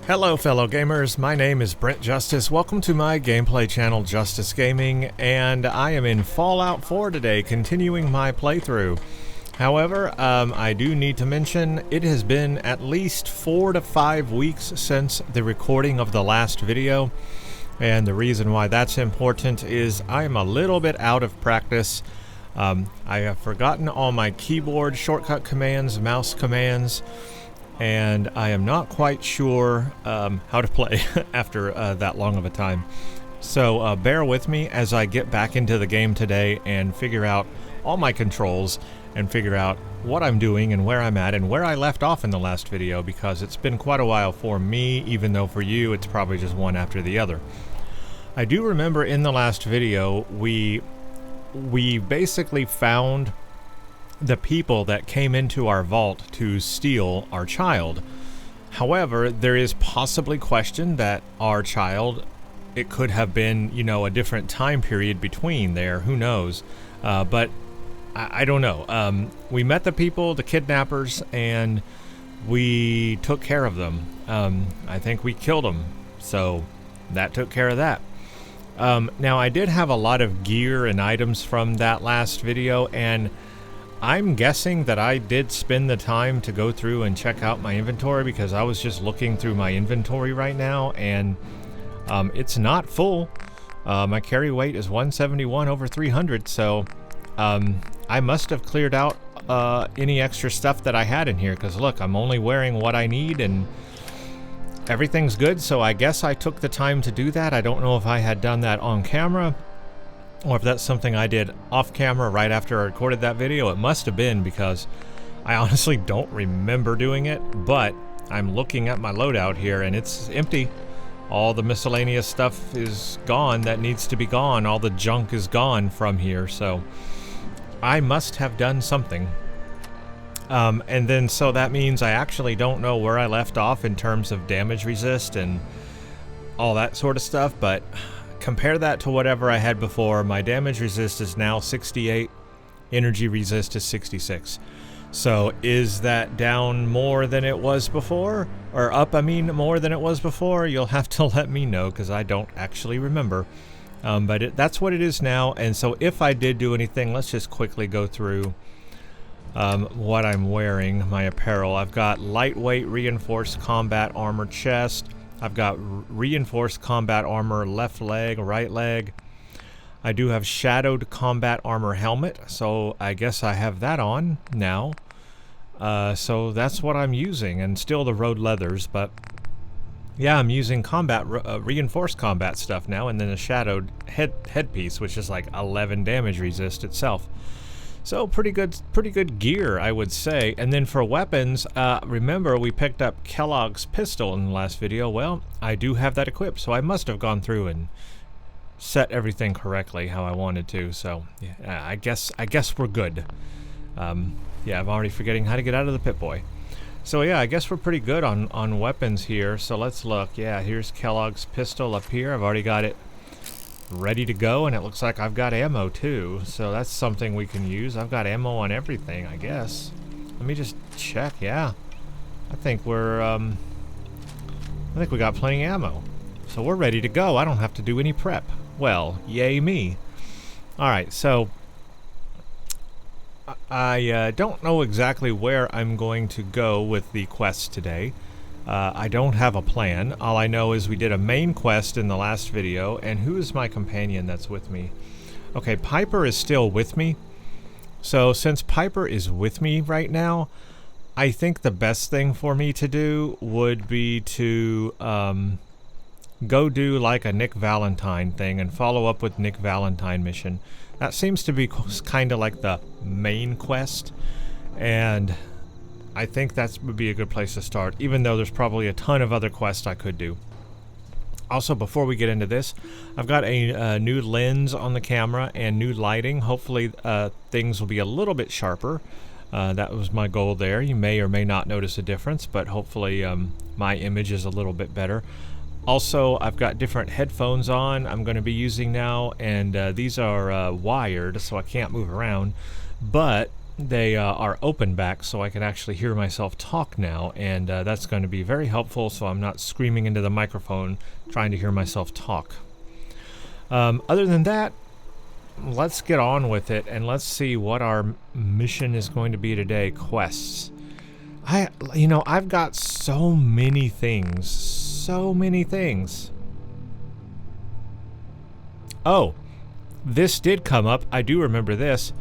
Hello fellow gamers, my name is Brent Justice. Welcome to my gameplay channel Justice Gaming, and I am in Fallout 4 today, continuing my playthrough. However, I do need to mention it has been at least 4 to 5 weeks since the recording of the last video, and the reason why that's important is I am a little bit out of practice. I have forgotten all my keyboard shortcut commands, mouse commands, and I am not quite sure how to play after that long of a time. So bear with me as I get back into the game today and figure out all my controls and figure out what I'm doing and where I'm at and where I left off in the last video, because it's been quite a while for me, even though for you it's probably just one after the other. I do remember in the last video we basically found the people that came into our vault to steal our child. However, there is possibly question that our child, it could have been, you know, a different time period between there, who knows, but I don't know. We met the people, the kidnappers, and we took care of them. I think we killed them, so that took care of that. Now, I did have a lot of gear and items from that last video, and I'm guessing that I did spend the time to go through and check out my inventory, because I was just looking through my inventory right now, and it's not full. My carry weight is 171 over 300, so I must have cleared out any extra stuff that I had in here, because look, I'm only wearing what I need and everything's good, so I guess I took the time to do that. I don't know if I had done that on camera, or if that's something I did off camera right after I recorded that video. It must have been, because I honestly don't remember doing it, but I'm looking at my loadout here and it's empty. All the miscellaneous stuff is gone that needs to be gone. All the junk is gone from here, so I must have done something. And then so that means I actually don't know where I left off in terms of damage resist and all that sort of stuff, but compare that to whatever I had before. My damage resist is now 68, energy resist is 66. So is that down more than it was before? Or up, I mean, more than it was before? You'll have to let me know, because I don't actually remember. But that's what it is now, and so if I did do anything, let's just quickly go through what I'm wearing, my apparel. I've got lightweight reinforced combat armor chest. I've got reinforced combat armor left leg, right leg. I do have shadowed combat armor helmet, so I guess I have that on now. So that's what I'm using, and still the road leathers, but yeah, I'm using combat reinforced combat stuff now, and then a shadowed headpiece, which is like 11 damage resist itself. So pretty good gear, I would say. And then for weapons, remember we picked up Kelloggs pistol in the last video. Well, I do have that equipped, so I must have gone through and set everything correctly how I wanted to. So yeah, I guess we're good. Yeah, I'm already forgetting how to get out of the Pip-Boy. So yeah, I guess we're pretty good on weapons here. So let's look. Yeah, here's Kellogg's pistol up here. I've already got it ready to go, and it looks like I've got ammo too, so that's something we can use. I've got ammo on everything, I guess. Let me just check. Yeah, I think we're I think we got plenty of ammo, so we're ready to go. I don't have to do any prep. Well, yay me. Alright, so I don't know exactly where I'm going to go with the quest today. I don't have a plan. All I know is we did a main quest in the last video, and who is my companion that's with me? Okay, Piper is still with me. So since Piper is with me right now, I think the best thing for me to do would be to go do like a Nick Valentine thing and follow up with Nick Valentine mission. That seems to be kind of like the main quest, and I think that would be a good place to start, even though there's probably a ton of other quests I could do. Also, before we get into this, I've got a new lens on the camera and new lighting. Hopefully things will be a little bit sharper. That was my goal there. You may or may not notice a difference, but hopefully my image is a little bit better. Also, I've got different headphones on I'm going to be using now, and these are wired, so I can't move around. But they are open back, so I can actually hear myself talk now, and that's going to be very helpful, so I'm not screaming into the microphone trying to hear myself talk. Other than that, let's get on with it, and let's see what our mission is going to be today. Quests. I've got so many things. Oh, this did come up. I do remember this.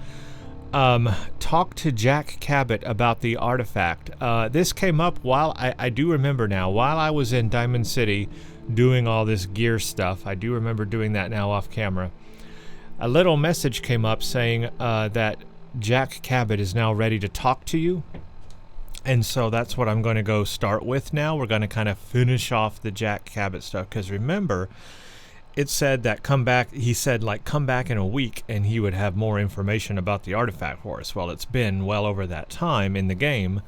Talk to Jack Cabot about the artifact. This came up while I do remember now, while I was in Diamond City doing all this gear stuff. I do remember doing that now off camera. A little message came up saying that Jack Cabot is now ready to talk to you. And so that's what I'm going to go start with now. We're going to kind of finish off the Jack Cabot stuff, because remember, it said that come back in a week and he would have more information about the artifact for us. Well, it's been well over that time in the game,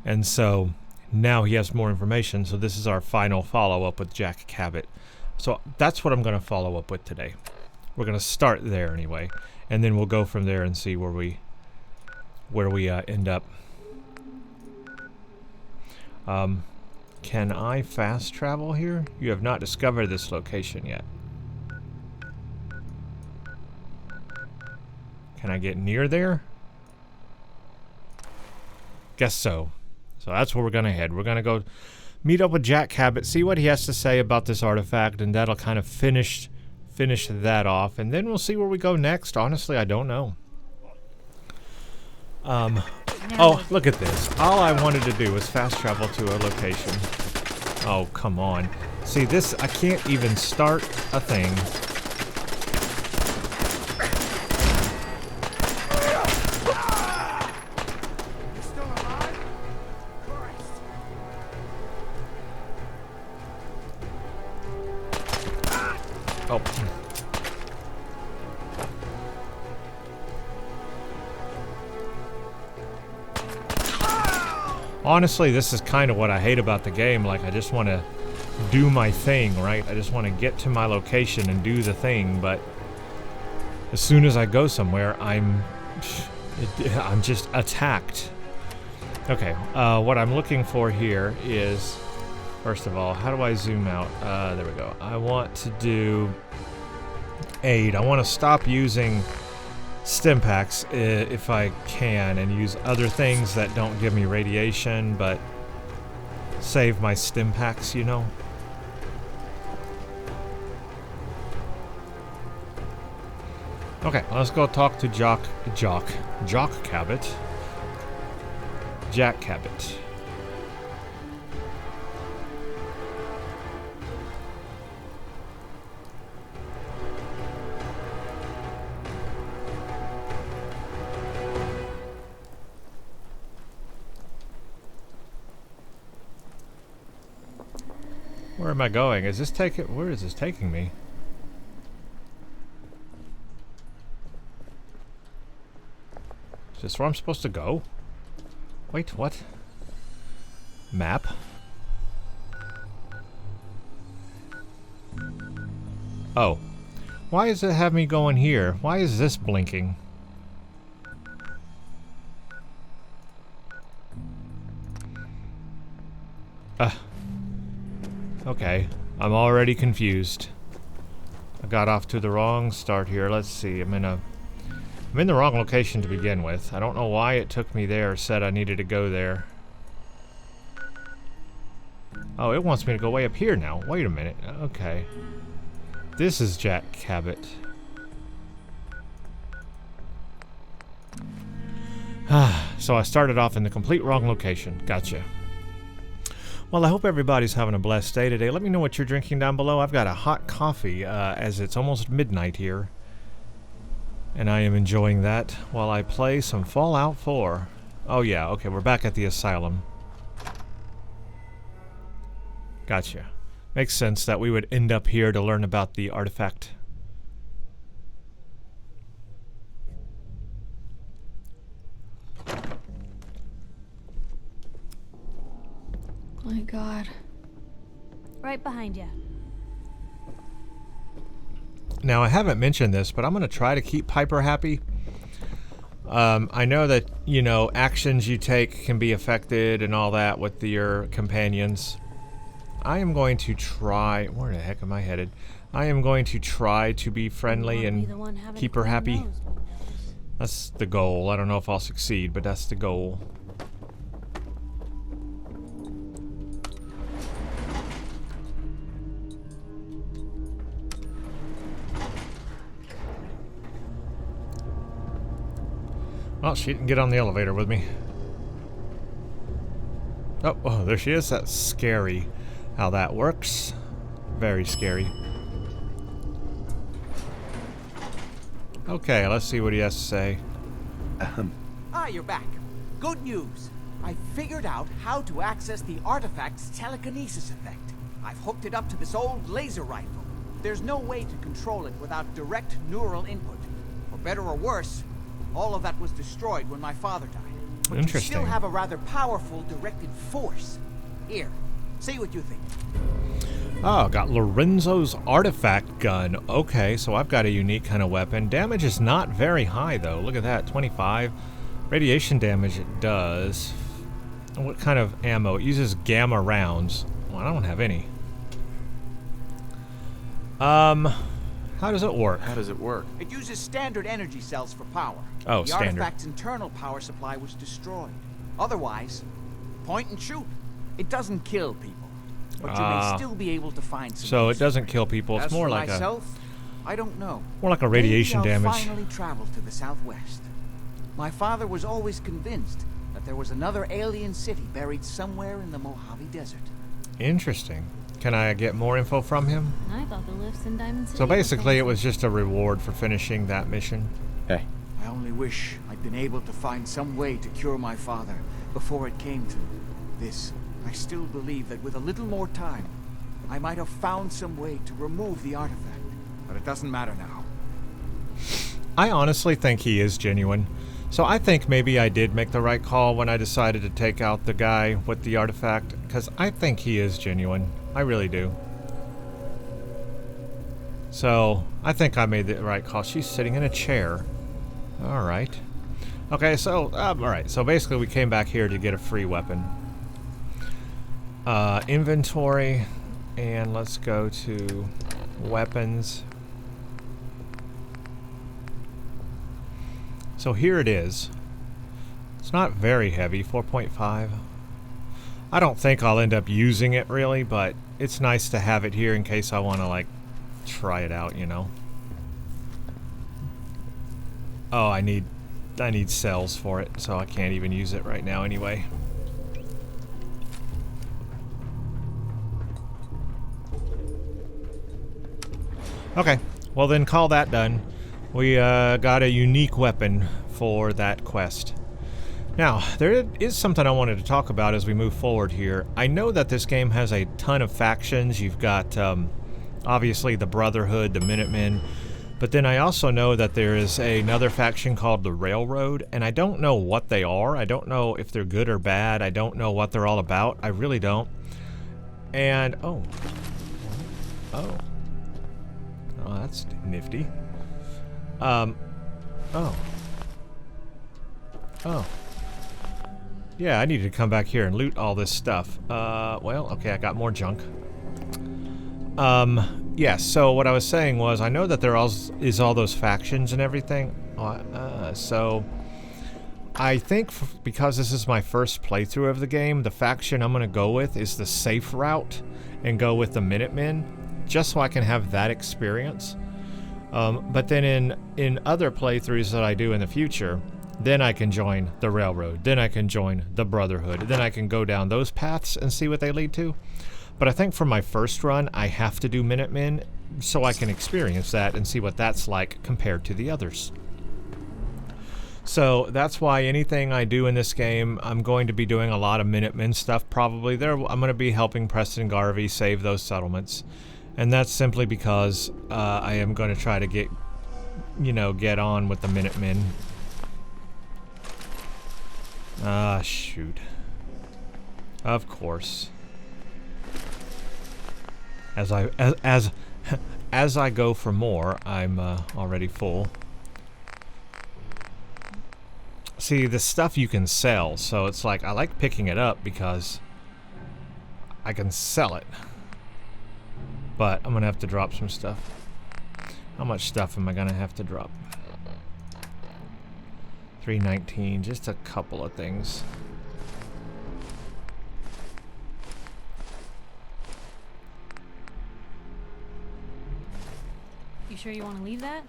and so now he has more information. So this is our final follow-up with Jack Cabot. So that's what I'm going to follow up with today. We're going to start there anyway, and then we'll go from there and see where we end up. Can I fast travel here? You have not discovered this location yet. Can I get near there? Guess so. So that's where we're going to head. We're going to go meet up with Jack Cabot, see what he has to say about this artifact, and that'll kind of finish that off, and then we'll see where we go next. Honestly, I don't know. Oh, look at this. All I wanted to do was fast travel to a location. Oh, come on. See, this, I can't even start a thing. Oh. Honestly, this is kind of what I hate about the game. Like, I just want to do my thing, right? I just want to get to my location and do the thing, but as soon as I go somewhere, I'm just attacked. Okay, what I'm looking for here is, first of all, how do I zoom out? There we go. I want to do aid. I want to stop using stim packs if I can, and use other things that don't give me radiation but save my stim packs, you know. Okay, let's go talk to Jack Cabot. Jack Cabot. Where am I going? Is this where is this taking me? Is this where I'm supposed to go? Wait, what? Map? Oh. Why does it have me going here? Why is this blinking? Okay, I'm already confused. I got off to the wrong start here. Let's see, I'm in the wrong location to begin with. I don't know why it took me there, said I needed to go there. Oh, it wants me to go way up here now. Wait a minute. Okay. This is Jack Cabot. So I started off in the complete wrong location. Gotcha. Well, I hope everybody's having a blessed day today. Let me know what you're drinking down below. I've got a hot coffee, as it's almost midnight here. And I am enjoying that while I play some Fallout 4. Oh yeah, okay, we're back at the asylum. Gotcha. Makes sense that we would end up here to learn about the artifact. My God. Right behind you. Now, I haven't mentioned this, but I'm going to try to keep Piper happy. I know that, you know, actions you take can be affected and all that with your companions. I am going to try... Where the heck am I headed? I am going to try to be friendly and keep her happy. That's the goal. I don't know if I'll succeed, but that's the goal. Well, she didn't get on the elevator with me. Oh, there she is. That's scary how that works. Very scary. Okay, let's see what he has to say. You're back. Good news. I figured out how to access the artifact's telekinesis effect. I've hooked it up to this old laser rifle. There's no way to control it without direct neural input. For better or worse, all of that was destroyed when my father died. But you still have a rather powerful directed force. Here, see what you think. Oh, got Lorenzo's artifact gun. Okay, so I've got a unique kind of weapon. Damage is not very high, though. Look at that, 25. Radiation damage it does. What kind of ammo? It uses gamma rounds. Well, I don't have any. How does it work? It uses standard energy cells for power. Oh, the standard. artifact's internal power supply was destroyed. Otherwise, point and shoot. It doesn't kill people. But you may still be able to find some. So it doesn't kill people. It's more like myself, I don't know. More like a radiation Maybe I'll damage. finally travel to the southwest. My father was always convinced that there was another alien city buried somewhere in the Mojave Desert. Interesting. Can I get more info from him? I thought the lifts in Diamond City. So basically, it was just a reward for finishing that mission. Hey. I only wish I'd been able to find some way to cure my father before it came to this. I still believe that with a little more time, I might have found some way to remove the artifact. But it doesn't matter now. I honestly think he is genuine. So I think maybe I did make the right call when I decided to take out the guy with the artifact, because I think he is genuine. I really do. So I think I made the right call. She's sitting in a chair. All right. Okay, so all right. So basically, we came back here to get a free weapon. Inventory, and let's go to weapons. So here it is. It's not very heavy, 4.5. I don't think I'll end up using it really, but it's nice to have it here in case I want to like try it out, you know. Oh, I need cells for it, so I can't even use it right now anyway. Okay, well then call that done. We got a unique weapon for that quest. Now, there is something I wanted to talk about as we move forward here. I know that this game has a ton of factions. You've got, obviously, the Brotherhood, the Minutemen, but then I also know that there is another faction called the Railroad, and I don't know what they are. I don't know if they're good or bad. I don't know what they're all about. I really don't. And, oh, that's nifty. Oh. Yeah, I need to come back here and loot all this stuff. Well, okay, I got more junk. Yeah, so what I was saying was, I know that there is all those factions and everything. So I think because this is my first playthrough of the game, the faction I'm going to go with is the safe route and go with the Minutemen, just so I can have that experience. But then in other playthroughs that I do in the future, then I can join the Railroad, then I can join the Brotherhood, then I can go down those paths and see what they lead to. But I think for my first run, I have to do Minutemen so I can experience that and see what that's like compared to the others. So that's why anything I do in this game, I'm going to be doing a lot of Minutemen stuff probably. I'm going to be helping Preston Garvey save those settlements. And that's simply because I am going to try to get on with the Minutemen. Ah, shoot. Of course. As I go for more, I'm already full. See, the stuff you can sell, so it's like, I like picking it up because I can sell it. But I'm gonna have to drop some stuff. How much stuff am I gonna have to drop? 319, just a couple of things. You sure you want to leave that?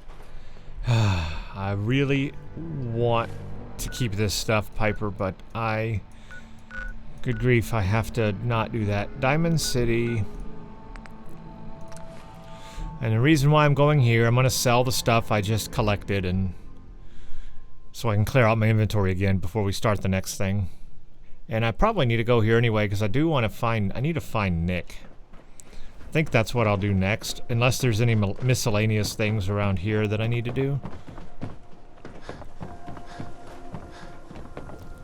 I really want to keep this stuff, Piper, but good grief, I have to not do that. Diamond City. And the reason why I'm going here, I'm going to sell the stuff I just collected, and so I can clear out my inventory again before we start the next thing. And I probably need to go here anyway, because I need to find Nick. I think that's what I'll do next, unless there's any miscellaneous things around here that I need to do.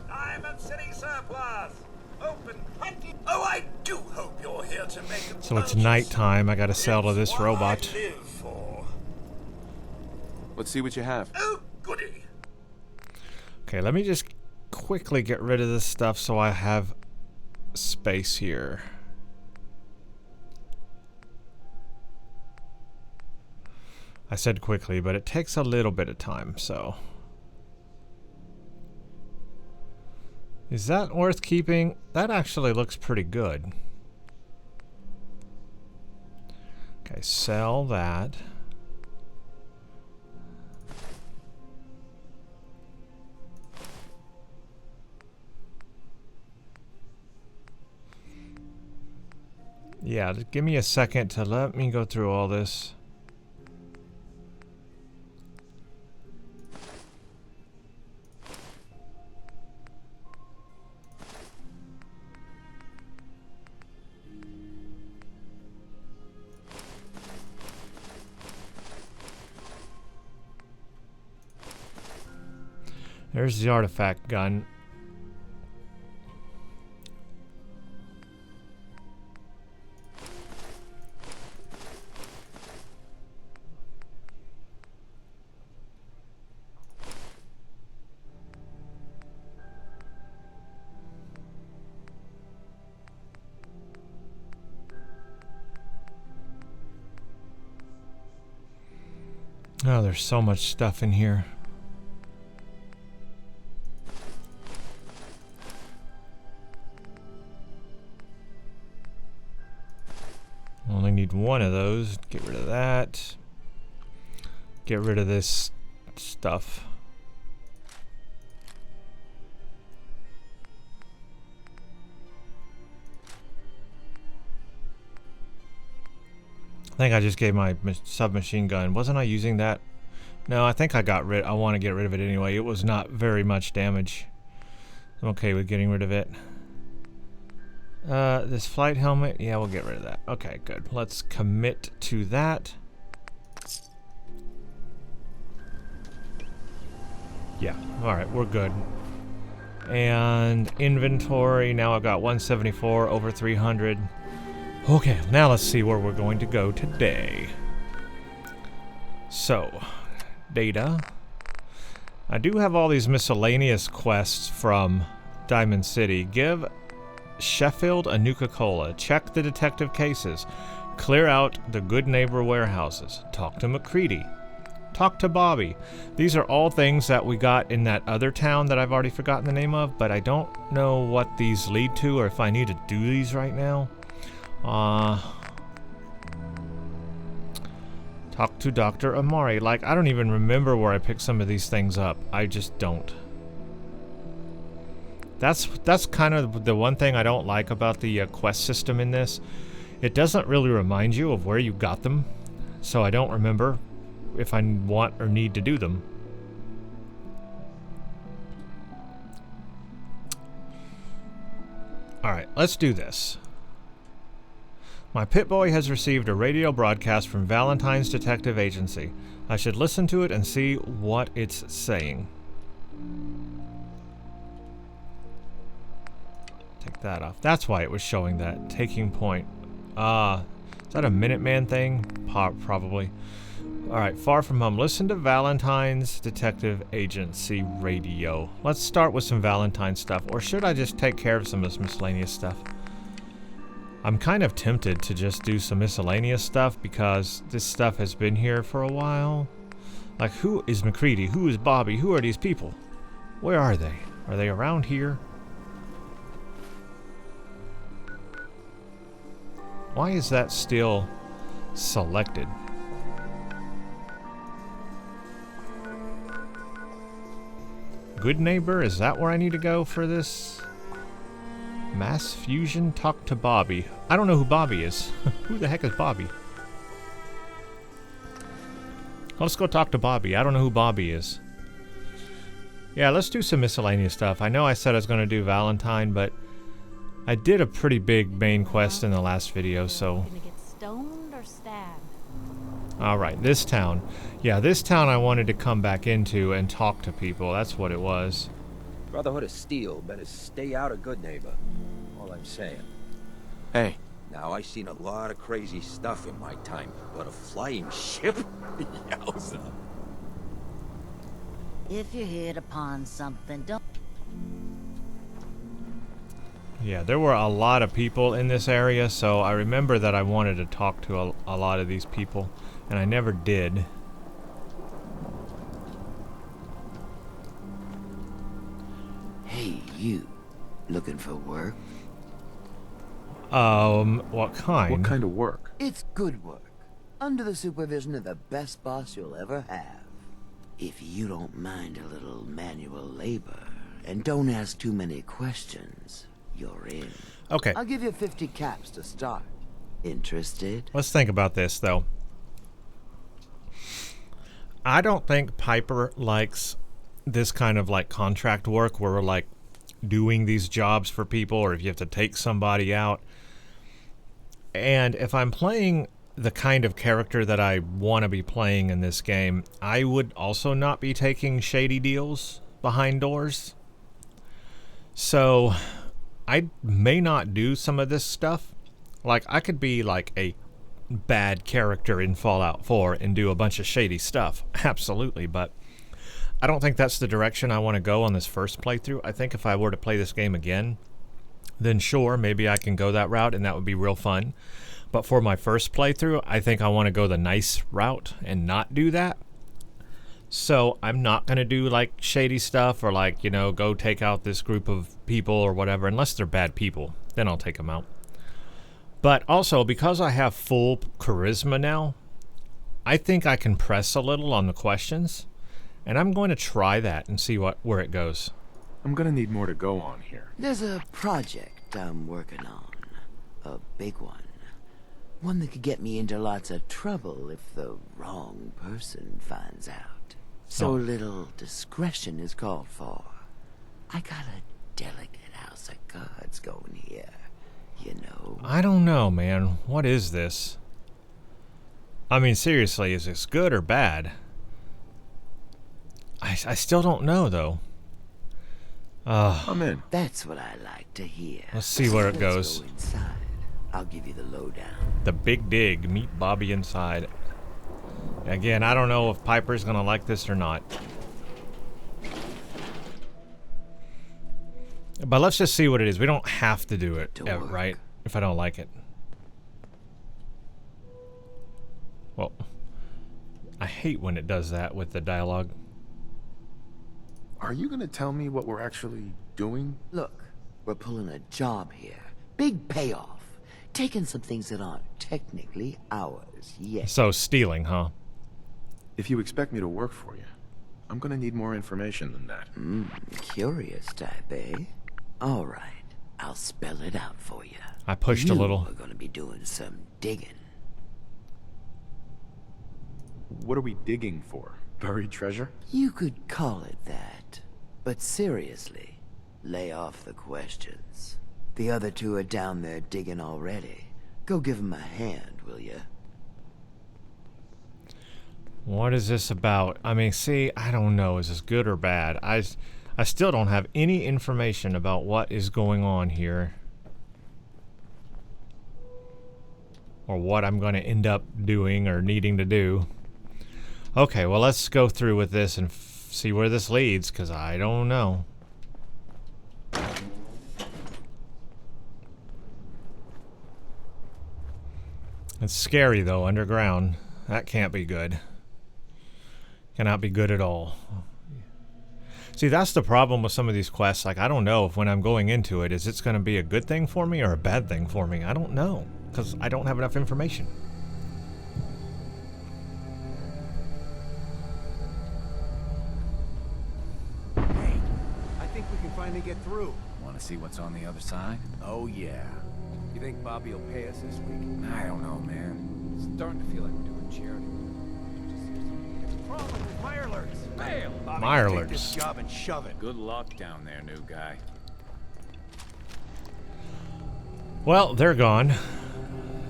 Diamond City surplus! Open plenty. Oh, I do hope you're here to make a So it's nighttime, I gotta sell to this robot. I live for. Let's see what you have. Oh, goody. Okay, let me just quickly get rid of this stuff so I have space here. I said quickly, but it takes a little bit of time, so. Is that worth keeping? That actually looks pretty good. Okay, sell that. Yeah, just give me a second to let me go through all this. There's the artifact gun. Oh, there's so much stuff in here. Only need one of those. Get rid of that. Get rid of this stuff. I think I just gave my submachine gun. Wasn't I using that? No, I think I want to get rid of it anyway. It was not very much damage. I'm okay with getting rid of it. This flight helmet, yeah, we'll get rid of that. Okay, good. Let's commit to that. Yeah, alright, we're good. And inventory, now I've got 174 over 300. Okay, now let's see where we're going to go today. So, data. I do have all these miscellaneous quests from Diamond City. Give Sheffield a Nuka-Cola. Check the detective cases. Clear out the good neighbor warehouses. Talk to McCready. Talk to Bobby. These are all things that we got in that other town that I've already forgotten the name of, but I don't know what these lead to or if I need to do these right now. Talk to Dr. Amari. Like, I don't even remember where I picked some of these things up. I just don't. That's kind of the one thing I don't like about the quest system in this. It doesn't really remind you of where you got them, so I don't remember if I want or need to do them. Alright, let's do this. My Pit-Boy has received a radio broadcast from Valentine's Detective Agency. I should listen to it and see what it's saying. Take that off. That's why it was showing that. Taking point. Is that a Minuteman thing? Probably. Alright, far from home. Listen to Valentine's Detective Agency Radio. Let's start with some Valentine stuff. Or should I just take care of some of this miscellaneous stuff? I'm kind of tempted to just do some miscellaneous stuff because this stuff has been here for a while. Like, who is McCready? Who is Bobby? Who are these people? Where are they? Are they around here? Why is that still selected? Good neighbor, is that where I need to go for this? Mass fusion, talk to Bobby. I don't know who Bobby is. Who the heck is Bobby? Let's go talk to Bobby. I don't know who Bobby is. Yeah, let's do some miscellaneous stuff. I know I said I was going to do Valentine, but I did a pretty big main quest in the last video, so... Gonna get stoned or stabbed? Alright, this town. Yeah, this town I wanted to come back into and talk to people. That's what it was. Brotherhood of Steel better stay out of good neighbor. All I'm saying. Hey. Now, I seen a lot of crazy stuff in my time, but a flying ship? Yowza. If you hit upon something, don't... Yeah, there were a lot of people in this area, so I remember that I wanted to talk to a lot of these people, and I never did. Hey, you. Looking for work? What kind? What kind of work? It's good work. Under the supervision of the best boss you'll ever have. If you don't mind a little manual labor, and don't ask too many questions, you're in. Okay. I'll give you 50 caps to start. Interested? Let's think about this, though. I don't think Piper likes this kind of, like, contract work where we're, like, doing these jobs for people, or if you have to take somebody out. And if I'm playing the kind of character that I want to be playing in this game, I would also not be taking shady deals behind doors. So I may not do some of this stuff. Like, I could be like a bad character in Fallout 4 and do a bunch of shady stuff. Absolutely, but I don't think that's the direction I want to go on this first playthrough. I think if I were to play this game again, then sure, maybe I can go that route and that would be real fun. But for my first playthrough, I think I want to go the nice route and not do that. So I'm not going to do like shady stuff or like, you know, go take out this group of people or whatever, unless they're bad people. Then I'll take them out. But also, because I have full charisma now, I think I can press a little on the questions. And I'm going to try that and see where it goes. I'm gonna need more to go on here. There's a project I'm working on. A big one. One that could get me into lots of trouble if the wrong person finds out. So little discretion is called for. I got a delicate house of cards going here, you know. I don't know, man. What is this? I mean, seriously, is this good or bad? I still don't know, though. I'm in. That's what I like to hear. Let's see where it Let's goes. go inside. I'll give you the lowdown. The Big Dig. Meet Bobby inside. Again, I don't know if Piper's gonna like this or not. But let's just see what it is. We don't have to do it, right? If I don't like it. Well, I hate when it does that with the dialogue. Are you gonna tell me what we're actually doing? Look, we're pulling a job here. Big payoff. Taking some things that aren't technically ours yet. So, stealing, huh? If you expect me to work for you, I'm gonna need more information than that. Curious type, eh? All right, I'll spell it out for you. I pushed a little. We're gonna be doing some digging. What are we digging for? Buried treasure? You could call it that. But seriously, lay off the questions. The other two are down there digging already. Go give them a hand, will you? What is this about? I mean, see, I don't know. Is this good or bad? I still don't have any information about what is going on here. Or what I'm going to end up doing or needing to do. Okay, well, let's go through with this and see where this leads, because I don't know. It's scary, though, underground. That can't be good. Cannot be good at all. See, that's the problem with some of these quests. Like, I don't know if when I'm going into it, is it's going to be a good thing for me or a bad thing for me. I don't know, because I don't have enough information. Hey, I think we can finally get through. Want to see what's on the other side? Oh, yeah. You think Bobby will pay us this week? I don't know, man. It's starting to feel like we're doing charity. Problem with Mirelurks. Fail. Bobby, Mirelurks. take this job and shove it. Good luck down there, new guy. Well, they're gone.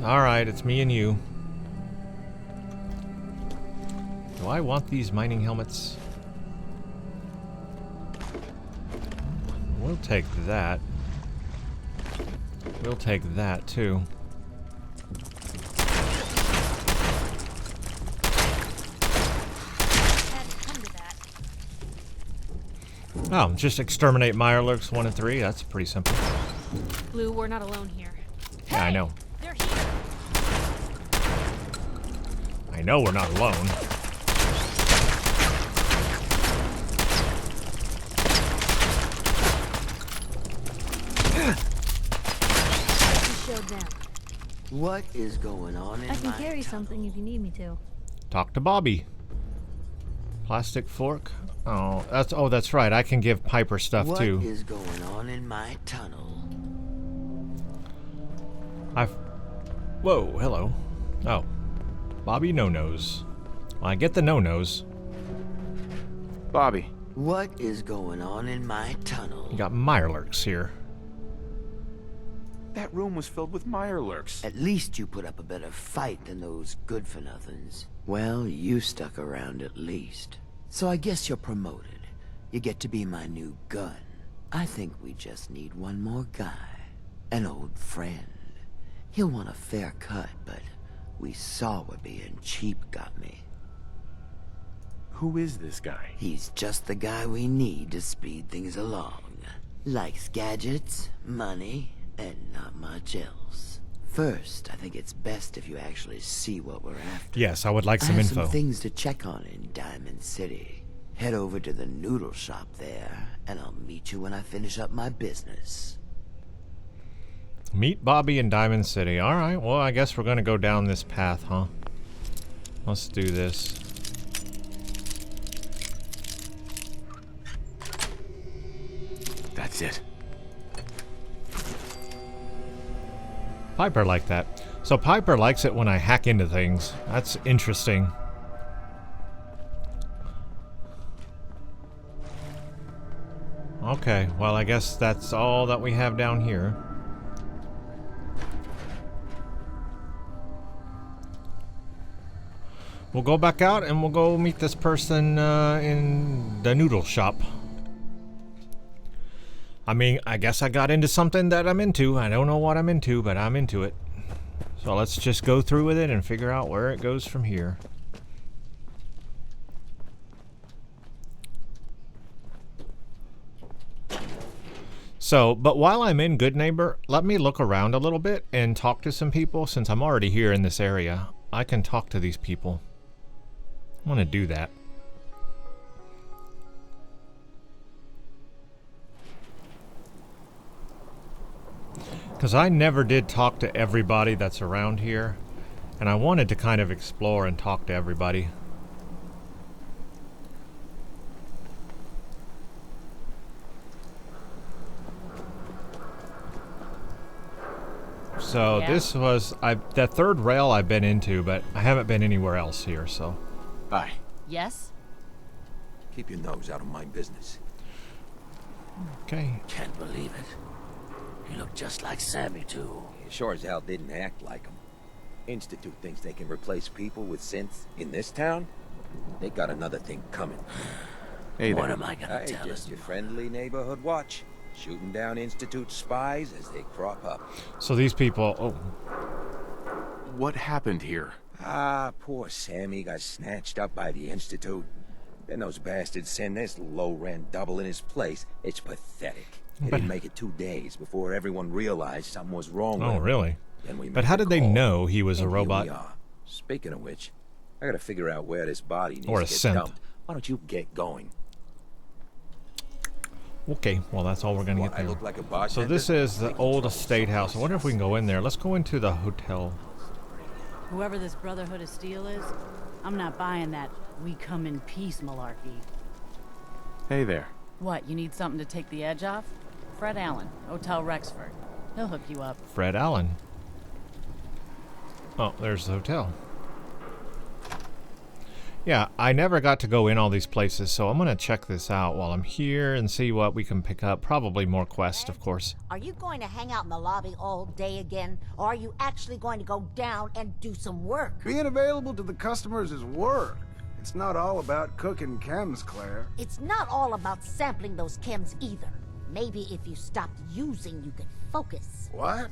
Alright, it's me and you. Do I want these mining helmets? We'll take that. We'll take that, too. Oh, just exterminate Mirelurks 1 and 3. That's pretty simple. Blue, we're not alone here. Yeah, I know. They're here. I know we're not alone. Showed them. What is going on in I can my carry tunnel? something if you need me to. Talk to Bobby. Plastic fork. Oh, that's right. I can give Piper stuff What too. is going on in my tunnel? Whoa, hello. Oh, Bobby no-nos. Well, I get the no-nos. Bobby, What is going on in my tunnel? You got Mirelurks here. that room was filled with Mirelurks. At least you put up a better fight than those good-for-nothings. Well, you stuck around at least. So I guess you're promoted. You get to be my new gun. I think we just need one more guy. An old friend. He'll want a fair cut, but we saw what being cheap got me. Who is this guy? He's just the guy we need to speed things along. Likes gadgets, money, and not much else. First, I think it's best if you actually see what we're after. Yes, I would like I some have info. some things to check on in Diamond City. Head over to the noodle shop there, and I'll meet you when I finish up my business. Meet Bobby in Diamond City. Alright, well, I guess we're gonna go down this path, huh? Let's do this. That's it. Piper liked that. So Piper likes it when I hack into things. That's interesting. Okay, well, I guess that's all that we have down here. We'll go back out and we'll go meet this person in the noodle shop. I mean, I guess I got into something that I'm into. I don't know what I'm into, but I'm into it. So let's just go through with it and figure out where it goes from here. So, but while I'm in Good Neighbor, let me look around a little bit and talk to some people. Since I'm already here in this area, I can talk to these people. I want to do that. Because I never did talk to everybody that's around here. And I wanted to kind of explore and talk to everybody. So Yeah. this was that third rail I've been into, but I haven't been anywhere else here, so. Hi. Yes? Keep your nose out of my business. Okay. Can't believe it. You look just like Sammy, too. You sure as hell didn't act like them. Institute thinks they can replace people with synths in this town? They got another thing coming. Hey What there. am I gonna Hey, tell just us? your friendly neighborhood watch. Shooting down Institute spies as they crop up. So these people, oh, What happened here? Ah, poor Sammy got snatched up by the Institute. Then those bastards send this low-rent double in his place. It's pathetic. He didn't make it 2 days before everyone realized something was wrong with him. Oh, really? Then we But made how the did they call, know he was a and here robot? we are. Speaking of which, I gotta figure out where this body needs Or a to get synth. dumped. Why don't you get going? Okay, well, that's all we're going to What, get I there. look like a So bartender? this is the old estate house. I wonder if we can go in there. Let's go into the hotel. Whoever this Brotherhood of Steel is, I'm not buying that we come in peace malarkey. Hey there. What, you need something to take the edge off? Fred Allen, Hotel Rexford. He'll hook you up. Fred Allen. Oh, there's the hotel. Yeah, I never got to go in all these places, so I'm going to check this out while I'm here and see what we can pick up. Probably more quests, of course. Are you going to hang out in the lobby all day again? Or are you actually going to go down and do some work? Being available to the customers is work. It's not all about cooking chems, Claire. It's not all about sampling those chems either. Maybe if you stopped using, you could focus. What?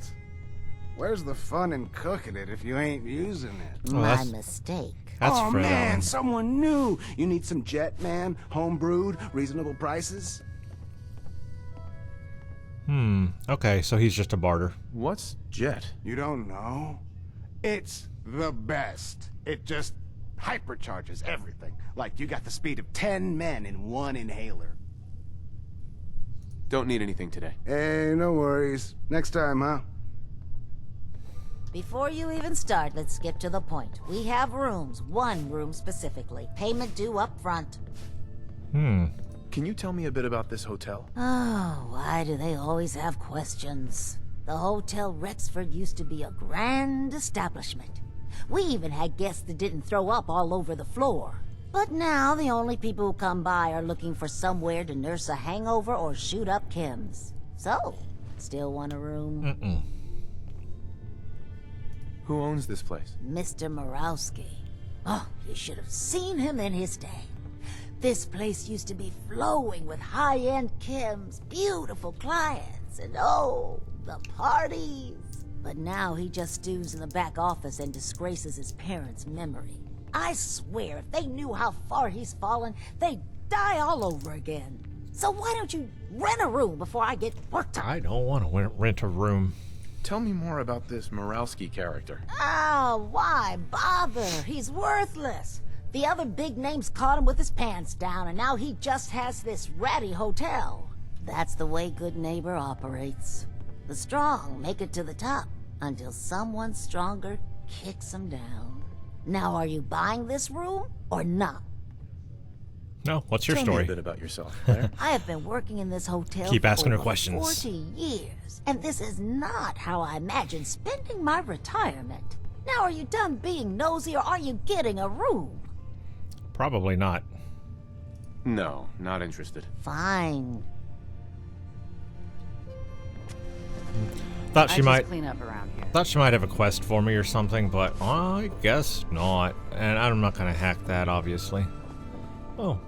Where's the fun in cooking it if you ain't using it? Oh, My mistake. That's oh Fred man, Allen. someone new. You need some Jet, man? Home brewed, reasonable prices? Okay, so he's just a barter. What's Jet? You don't know? It's the best. It just hypercharges everything. Like you got the speed of 10 men in one inhaler. Don't need anything today. Hey, no worries. Next time, huh? Before you even start, let's skip to the point. We have rooms, one room specifically. Payment due up front. Can you tell me a bit about this hotel? Oh, why do they always have questions? The Hotel Rexford used to be a grand establishment. We even had guests that didn't throw up all over the floor. But now the only people who come by are looking for somewhere to nurse a hangover or shoot up chems. So, still want a room? Who owns this place? Mr. Morowski. Oh, you should have seen him in his day. This place used to be flowing with high-end chems, beautiful clients, and oh, the parties. But now he just stews in the back office and disgraces his parents' memory. I swear, if they knew how far he's fallen, they'd die all over again. So why don't you rent a room before I get worked up? I don't want to rent a room. Tell me more about this Morowski character. Oh, why bother? He's worthless. The other big names caught him with his pants down, and now he just has this ratty hotel. That's the way good neighbor operates. The strong make it to the top until someone stronger kicks them down. Now, are you buying this room or not? No, what's your Tell me story? a bit about yourself, Claire. I have been working in this hotel Keep for asking her over questions. 40 years, and this is not how I imagined spending my retirement. Now, are you done being nosy, or are you getting a room? Probably not. No, not interested. Fine. Thought I she just might. clean up around here. Thought she might have a quest for me or something, but I guess not. And I'm not gonna hack that, obviously. Oh.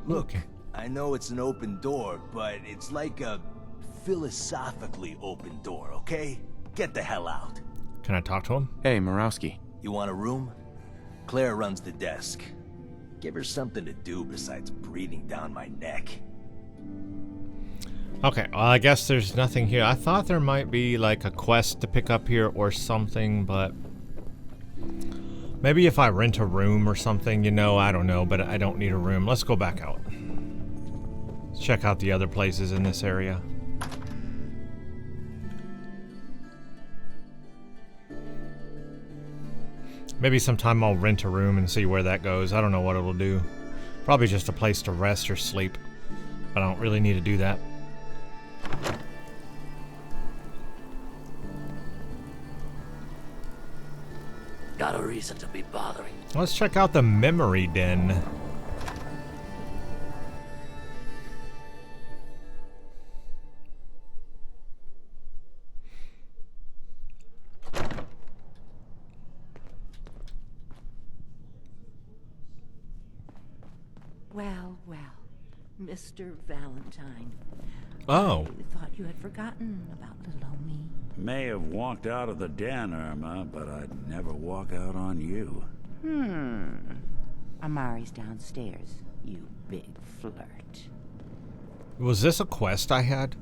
Look, Okay. I know it's an open door, but it's like a philosophically open door, okay? Get the hell out. Can I talk to him? Hey, Morowski. You want a room? Claire runs the desk. Give her something to do besides breathing down my neck. Okay, well, I guess there's nothing here. I thought there might be like a quest to pick up here or something, but maybe if I rent a room or something, you know, I don't know, but I don't need a room. Let's go back out. Let's check out the other places in this area. Maybe sometime I'll rent a room and see where that goes. I don't know what it'll do. Probably just a place to rest or sleep, but I don't really need to do that. Got a reason to be bothering. Let's check out the memory den. Well, Mr. Valentine. Oh. I thought you had forgotten about little old me. May have walked out of the den, Irma, but I'd never walk out on you. Amari's downstairs, you big flirt. Was this a quest I had?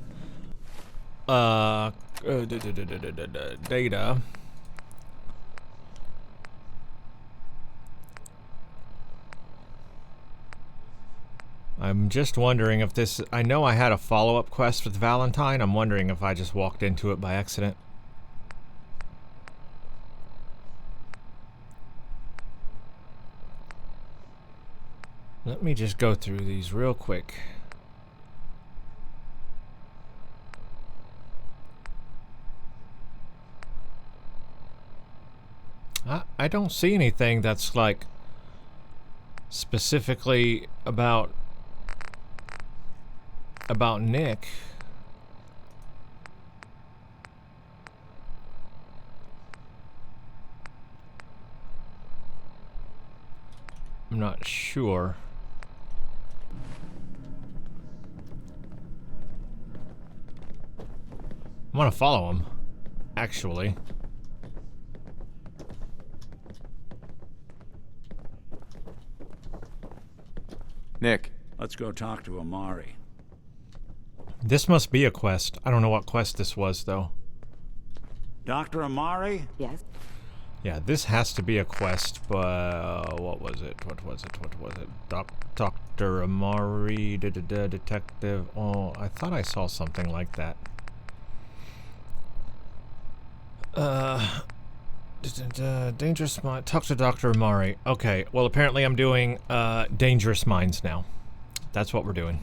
Data. I'm just wondering if this... I know I had a follow-up quest with Valentine. I'm wondering if I just walked into it by accident. Let me just go through these real quick. I don't see anything that's like specifically about Nick. I'm not sure. I want to follow him, actually. Nick. Let's go talk to Amari. This must be a quest. I don't know what quest this was, though. Dr. Amari? Yes? Yeah, this has to be a quest, but what was it? What was it? Dr. Amari, detective. Oh, I thought I saw something like that. Dangerous mind. Talk to Dr. Amari. Okay, well, apparently I'm doing dangerous minds now. That's what we're doing.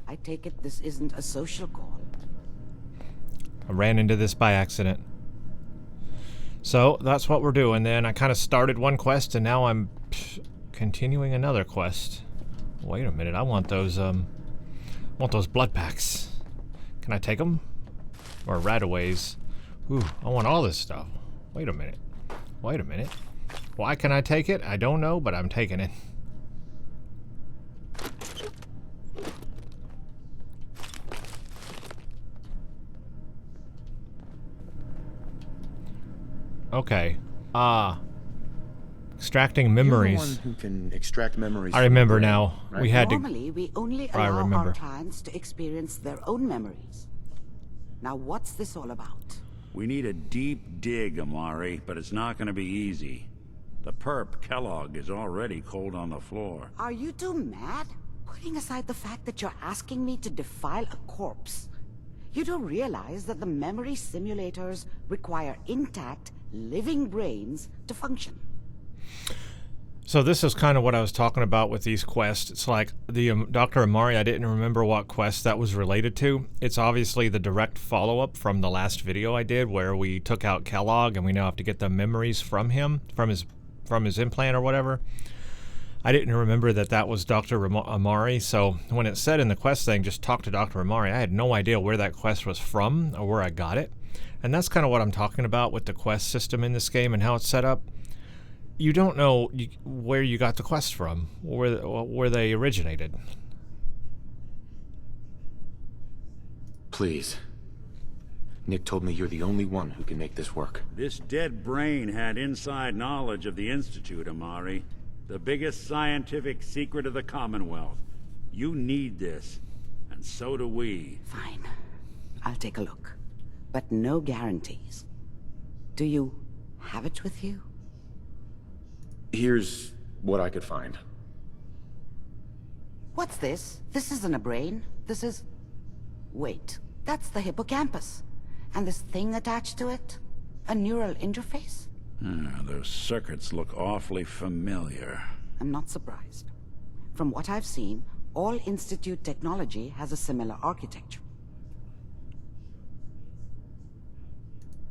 I take it this isn't a social call. I ran into this by accident. So, that's what we're doing then. I kind of started one quest and now I'm continuing another quest. Wait a minute, I want those blood packs. Can I take them? Or rataways? Ooh, I want all this stuff. Wait a minute. Wait a minute. Why can I take it? I don't know, but I'm taking it. Okay. Extracting memories. You're the one who can extract memories. I remember now. Right? We had Normally, we only allow our clients to experience their own memories. Now, what's this all about? We need a deep dig, Amari, but it's not going to be easy. The perp, Kellogg, is already cold on the floor. Are you two mad? Putting aside the fact that you're asking me to defile a corpse, you don't realize that the memory simulators require intact, living brains to function. So this is kind of what I was talking about with these quests. It's like the Dr. Amari, I didn't remember what quest that was related to. It's obviously the direct follow-up from the last video I did where we took out Kellogg and we now have to get the memories from him, from his implant or whatever. I didn't remember that that was Dr. Amari, so when it said in the quest thing, just talk to Dr. Amari, I had no idea where that quest was from or where I got it. And that's kind of what I'm talking about with the quest system in this game and how it's set up. You don't know where you got the quest from, where they originated. Please. Nick told me you're the only one who can make this work. This dead brain had inside knowledge of the Institute, Amari. The biggest scientific secret of the Commonwealth. You need this, and so do we. Fine. I'll take a look. But no guarantees. Do you have it with you? Here's what I could find. What's this? This isn't a brain. This is... Wait, that's the hippocampus. And this thing attached to it? A neural interface? Those circuits look awfully familiar. I'm not surprised. From what I've seen, all Institute technology has a similar architecture.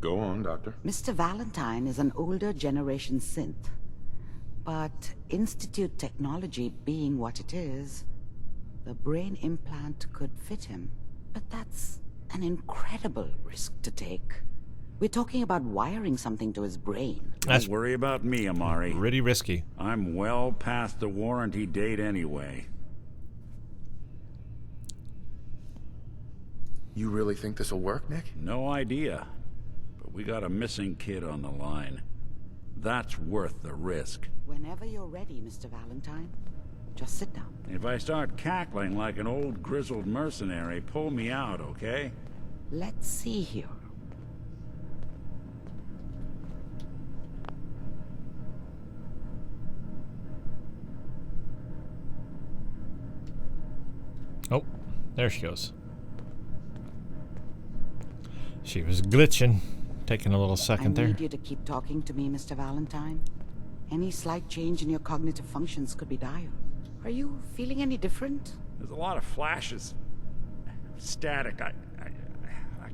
Go on, Doctor. Mr. Valentine is an older generation synth. But Institute technology being what it is, the brain implant could fit him. But that's an incredible risk to take. We're talking about wiring something to his brain. Don't worry about me, Amari. Pretty risky. I'm well past the warranty date anyway. You really think this'll work, Nick? No idea. We got a missing kid on the line. That's worth the risk. Whenever you're ready, Mr. Valentine. Just sit down. If I start cackling like an old grizzled mercenary, pull me out, okay? Let's see here. Oh, there she goes. She was glitching. Taking a little second there. I need you to keep talking to me, Mr. Valentine. Any slight change in your cognitive functions could be dire. Are you feeling any different? There's a lot of flashes. Static. I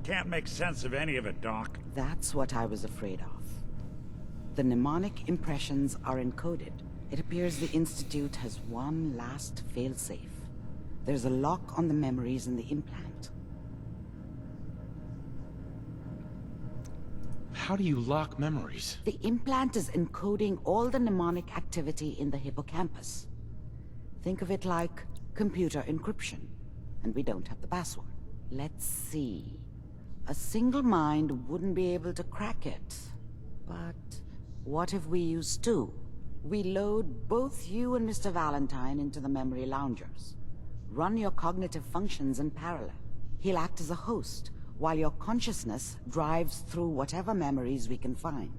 can't make sense of any of it, Doc. That's what I was afraid of. The mnemonic impressions are encoded. It appears the Institute has one last failsafe. There's a lock on the memories in the implant. How do you lock memories? The implant is encoding all the mnemonic activity in the hippocampus. Think of it like computer encryption, and we don't have the password. Let's see. A single mind wouldn't be able to crack it. But what if we use two? We load both you and Mr. Valentine into the memory loungers. Run your cognitive functions in parallel. He'll act as a host, while your consciousness drives through whatever memories we can find.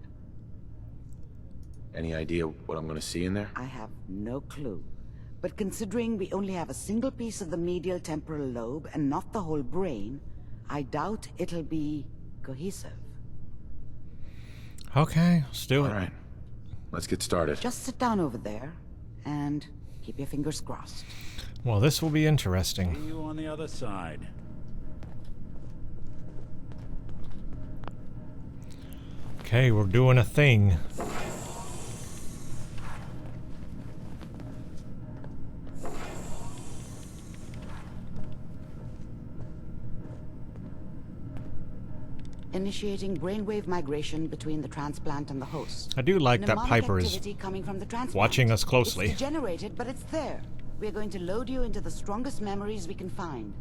Any idea what I'm gonna see in there? I have no clue. But considering we only have a single piece of the medial temporal lobe and not the whole brain, I doubt it'll be cohesive. Okay, let's do it. All right, let's get started. Just sit down over there and keep your fingers crossed. Well, this will be interesting. See you on the other side. Okay, we're doing a thing. Initiating brainwave migration between the transplant and the host. I do like that Mnemonic Piper is activity coming from the transplant. watching us closely. It's degenerated, but it's there. We're going to load you into the strongest memories we can find.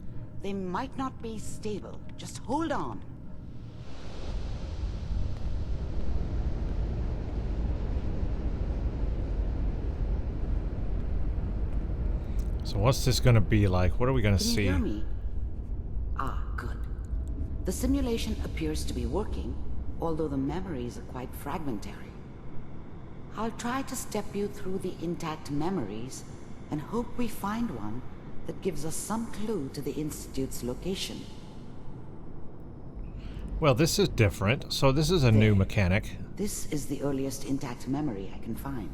They might not be stable. Just hold on. So what's this going to be like? What are we going to Can see? you hear me? Ah, good. The simulation appears to be working, although the memories are quite fragmentary. I'll try to step you through the intact memories and hope we find one that gives us some clue to the Institute's location. Well, this is different. So this is a new mechanic. This is the earliest intact memory I can find.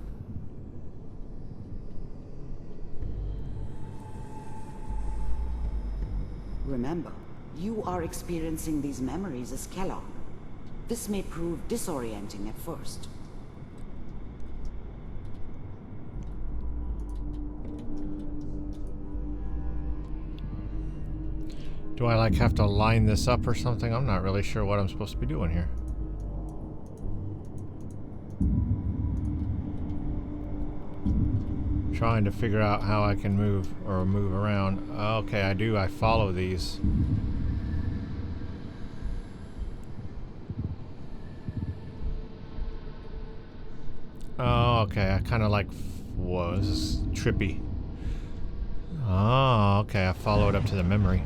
Remember, you are experiencing these memories as Kellogg. This may prove disorienting at first. Do I like have to line this up or something? I'm not really sure what I'm supposed to be doing here. Trying to figure out how I can move around. Okay, I do. I follow these. Oh, okay. I kind of like... Whoa, this is trippy. Oh, okay. I follow it up to the memory.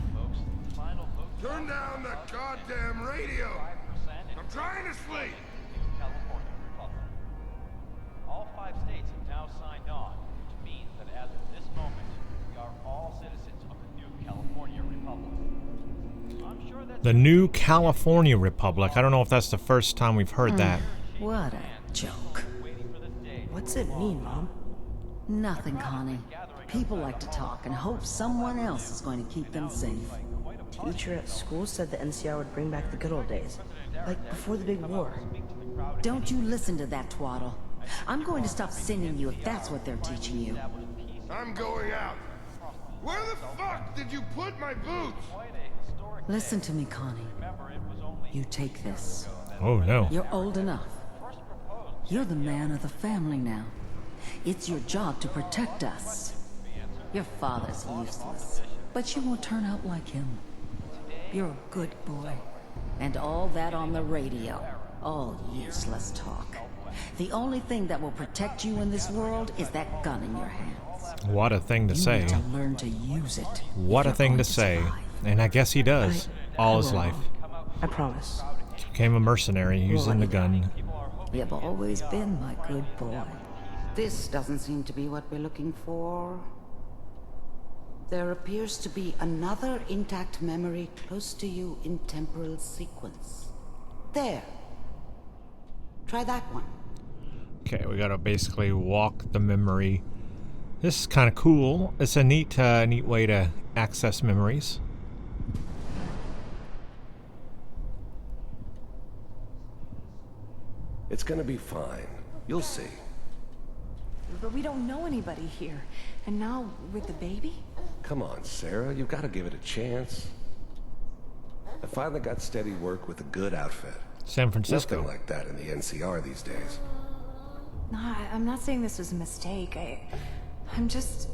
Turn down the goddamn radio! I'm trying to sleep! All 5 states have now signed on, which means that as of this moment, we are all citizens of the new California Republic. I'm sure that The new California Republic. I don't know if that's the first time we've heard that. What a joke. What's it mean, Mom? Nothing, Connie. People like to talk and hope someone else is going to keep them safe. Teacher at school said the NCR would bring back the good old days, like before the big war. Don't you listen to that twaddle. I'm going to stop sending you if that's what they're teaching you. I'm going out. Where the fuck did you put my boots? Listen to me, Connie. You take this. Oh, no. You're old enough. You're the man of the family now. It's your job to protect us. Your father's useless, but you won't turn out like him. You're a good boy, And all that on the radio. All useless talk. The only thing that will protect you in this world is that gun in your hands. What a thing to say. You need to learn to use it. What a thing to say. And I guess he does. All his life. I promise. He became a mercenary using the gun. You've always been my good boy. This doesn't seem to be what we're looking for. There appears to be another intact memory close to you in temporal sequence. There. Try that one. Okay, we gotta basically walk the memory. This is kind of cool. It's a neat way to access memories. It's gonna be fine. You'll see. But we don't know anybody here. And now, with the baby? Come on, Sarah. You've got to give it a chance. I finally got steady work with a good outfit. San Francisco. Nothing like that in the NCR these days. No, I'm not saying this was a mistake. I'm just...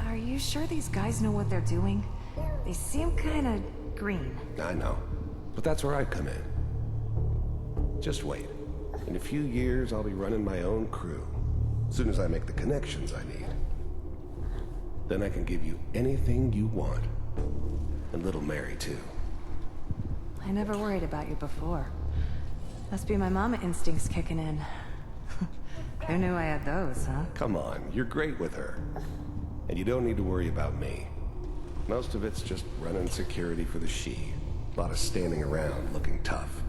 Are you sure these guys know what they're doing? They seem kind of green. I know. But that's where I come in. Just wait. In a few years, I'll be running my own crew. As soon as I make the connections I need. Then I can give you anything you want. And little Mary, too. I never worried about you before. Must be my mama instincts kicking in. Who knew I had those, huh? Come on, you're great with her. And you don't need to worry about me. Most of it's just running security for the she. A lot of standing around looking tough.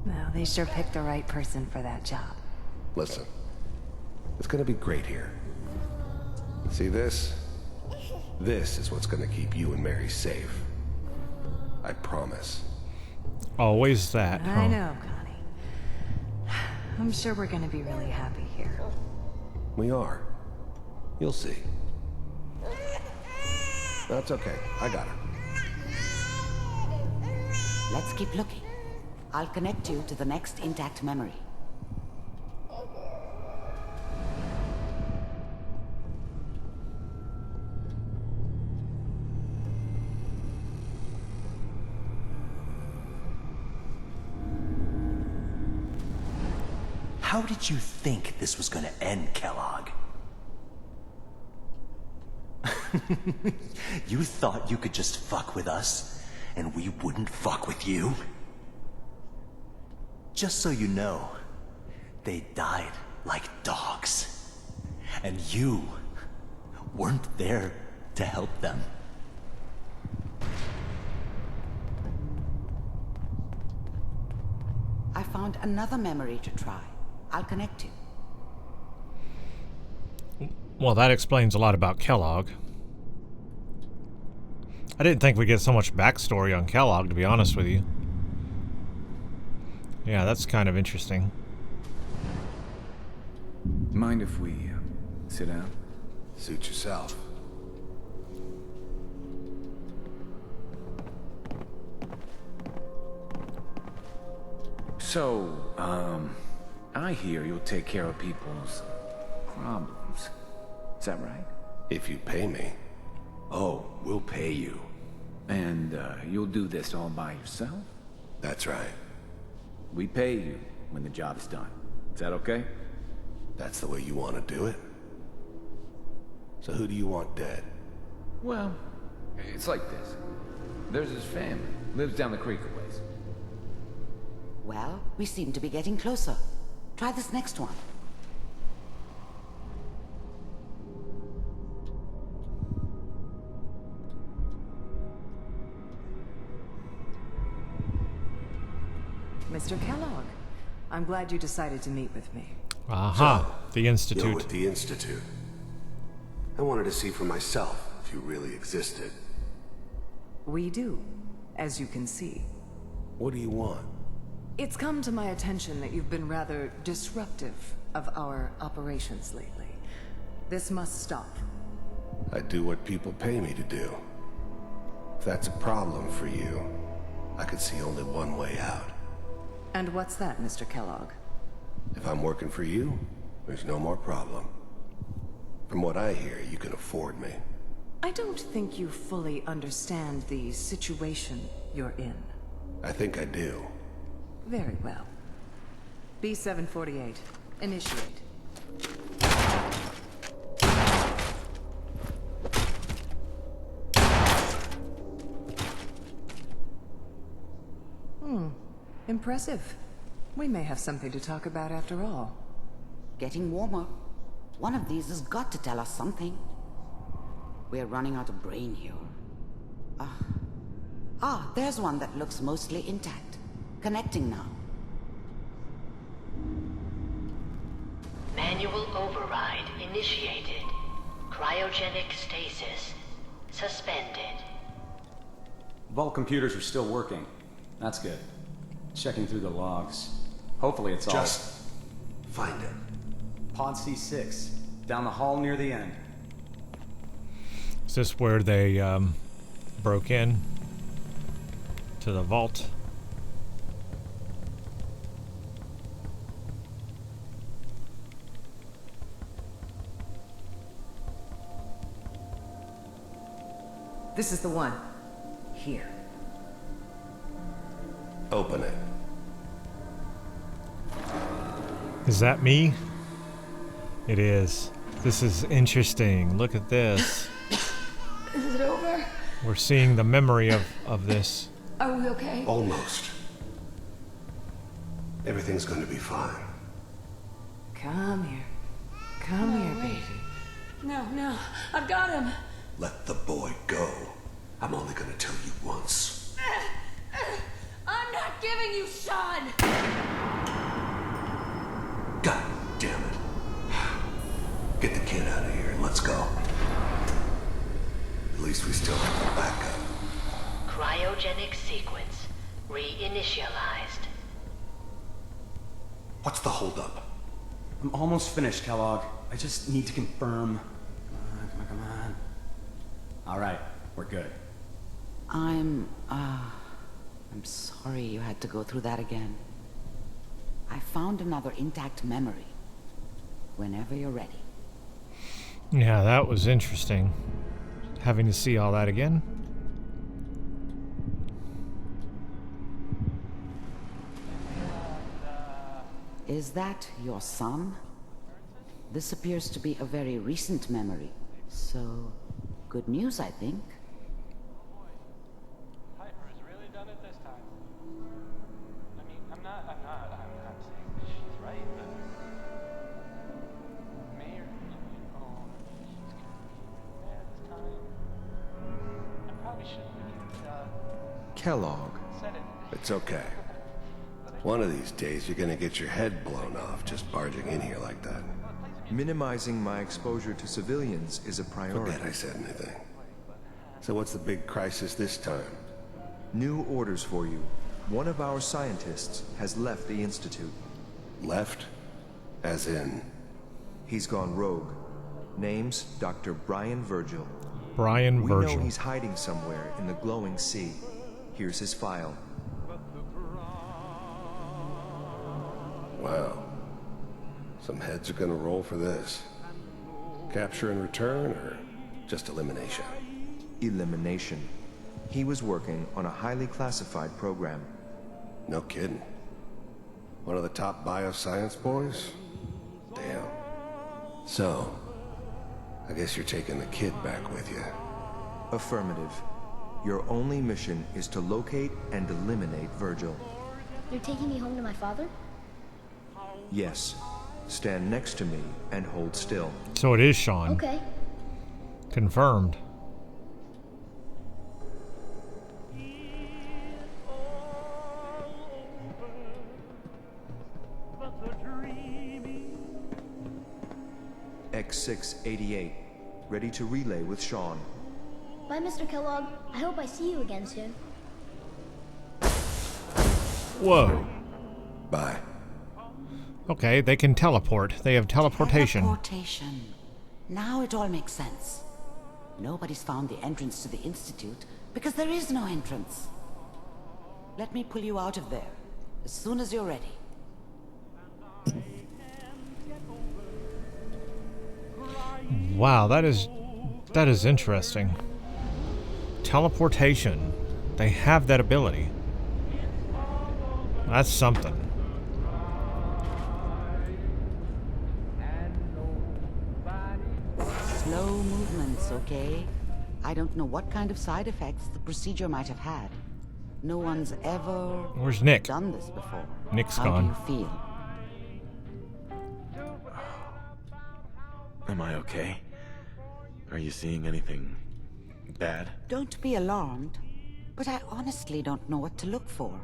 Well, they sure picked the right person for that job. Listen, it's gonna be great here. See this? This is what's gonna keep you and Mary safe. I promise. Always that, huh? I know, Connie. I'm sure we're gonna be really happy here. We are. You'll see. That's okay. I got her. Let's keep looking. I'll connect you to the next intact memory. How did you think this was gonna end, Kellogg? You thought you could just fuck with us, and we wouldn't fuck with you? Just so you know, they died like dogs. And you weren't there to help them. I found another memory to try. I'll connect you. Well, that explains a lot about Kellogg. I didn't think we'd get so much backstory on Kellogg, to be honest with you. Yeah, that's kind of interesting. Mind if we sit down? Suit yourself. So, I hear you'll take care of people's problems. Is that right? If you pay me. Oh, we'll pay you. And, you'll do this all by yourself? That's right. We pay you when the job's done. Is that okay? That's the way you want to do it? So who do you want dead? Well, it's like this. There's his family. Lives down the creek a ways. Well, we seem to be getting closer. Try this next one. Mr. Kellogg, I'm glad you decided to meet with me. Aha, So, the Institute. You're with the Institute. I wanted to see for myself if you really existed. We do, as you can see. What do you want? It's come to my attention that you've been rather disruptive of our operations lately. This must stop. I do what people pay me to do. If that's a problem for you, I could see only one way out. And what's that, Mr. Kellogg? If I'm working for you, there's no more problem. From what I hear, you can afford me. I don't think you fully understand the situation you're in. I think I do. Very well. B-748, initiate. Impressive. We may have something to talk about after all. Getting warmer. One of these has got to tell us something. We're running out of brain here. There's one that looks mostly intact. Connecting now. Manual override initiated. Cryogenic stasis suspended. Vault computers are still working. That's good. Checking through the logs. Hopefully it's all... Just find it. Pod C6. Down the hall near the end. Is this where they broke in to the vault? This is the one. Here. Open it. Is that me? It is. This is interesting. Look at this. Is it over? We're seeing the memory of this. Are we okay? Almost. Everything's going to be fine. Come here. Come here, baby. No, I've got him. Let the boy go. I'm only going to tell you once. I'm not giving you Sean! God damn it. Get the kid out of here and let's go. At least we still have the backup. Cryogenic sequence reinitialized. What's the holdup? I'm almost finished, Kellogg. I just need to confirm. Come on. All right, we're good. I'm sorry you had to go through that again. I found another intact memory. Whenever you're ready. Yeah, that was interesting. Having to see all that again. Is that your son? This appears to be a very recent memory. So, good news, I think. Piper's really done it this time. I mean, I'm not saying she's right, but Mayor, she's gonna be mad this time. I probably shouldn't have Kellogg. said it. It's okay. One of these days, you're gonna get your head blown off just barging in here like that. Minimizing my exposure to civilians is a priority. Forget I said anything. So what's the big crisis this time? New orders for you. One of our scientists has left the Institute. Left? As in? He's gone rogue. Name's Dr. Brian Virgil. Brian We Virgil. know he's hiding somewhere in the glowing sea. Here's his file. Wow. Some heads are gonna roll for this. Capture and return, or just elimination? Elimination. He was working on a highly classified program. No kidding. One of the top bioscience boys? Damn. So, I guess you're taking the kid back with you. Affirmative. Your only mission is to locate and eliminate Virgil. You're taking me home to my father? Yes. Stand next to me and hold still. So it is Sean. Okay. Confirmed. X688. Ready to relay with Sean. Bye, Mr. Kellogg. I hope I see you again soon. Whoa. Bye. Okay, they can teleport. They have teleportation. Teleportation. Now it all makes sense. Nobody's found the entrance to the Institute because there is no entrance. Let me pull you out of there as soon as you're ready. Wow, that is That is interesting. Teleportation. They have that ability. That's something. Slow movements, okay? I don't know what kind of side effects the procedure might have had. No one's ever Where's Nick? done this before. Nick's How gone. do you feel? Am I okay? Are you seeing anything bad? Don't be alarmed, but I honestly don't know what to look for.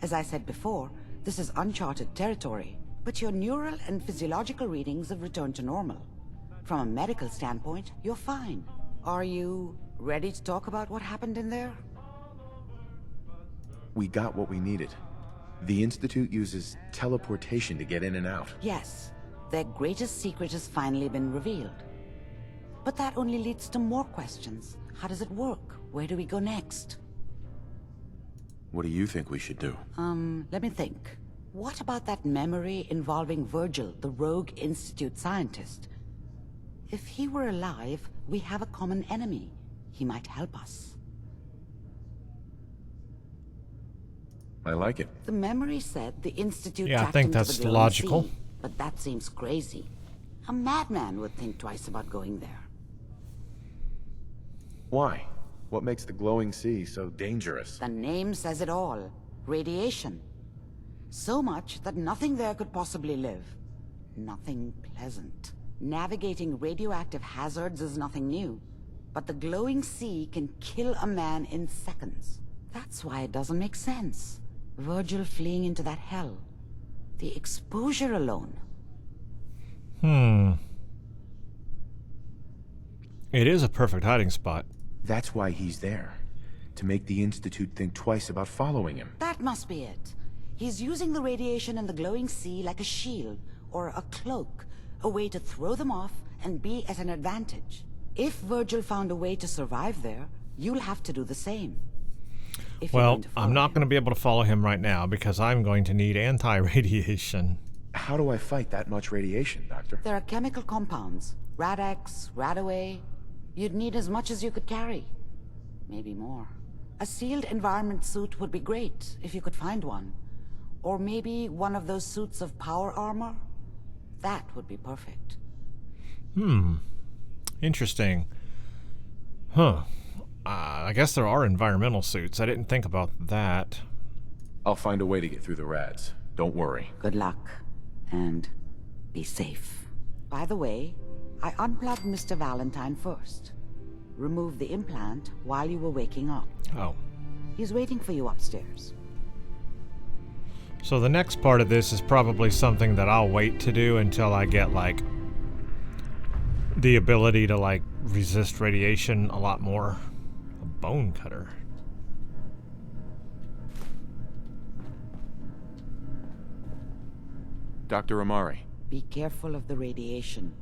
As I said before, this is uncharted territory, but your neural and physiological readings have returned to normal. From a medical standpoint, you're fine. Are you ready to talk about what happened in there? We got what we needed. The Institute uses teleportation to get in and out. Yes, their greatest secret has finally been revealed. But that only leads to more questions. How does it work? Where do we go next? What do you think we should do? Let me think. What about that memory involving Virgil, the rogue Institute scientist? If he were alive, we have a common enemy. He might help us. I like it. The memory said the Institute Yeah, I tracked think him to that's the glowing logical. sea, but that seems crazy. A madman would think twice about going there. Why? What makes the glowing sea so dangerous? The name says it all. Radiation. So much that nothing there could possibly live. Nothing pleasant. Navigating radioactive hazards is nothing new. But the glowing sea can kill a man in seconds. That's why it doesn't make sense. Virgil fleeing into that hell. The exposure alone. It is a perfect hiding spot. That's why he's there. To make the Institute think twice about following him. That must be it. He's using the radiation in the glowing sea like a shield, or a cloak, a way to throw them off and be at an advantage. If Virgil found a way to survive there, you'll have to do the same. Well, I'm not going to be able to follow him right now because I'm going to need anti-radiation. How do I fight that much radiation, Doctor? There are chemical compounds. Rad-X, Radaway. You'd need as much as you could carry. Maybe more. A sealed environment suit would be great, if you could find one. Or maybe one of those suits of power armor? That would be perfect. Interesting. Huh. I guess there are environmental suits. I didn't think about that. I'll find a way to get through the rads. Don't worry. Good luck. And be safe. By the way, I unplugged Mr. Valentine first. Removed the implant while you were waking up. Oh. He's waiting for you upstairs. So the next part of this is probably something that I'll wait to do until I get, like, the ability to, like, resist radiation a lot more. A bone cutter. Dr. Amari. Be careful of the radiation.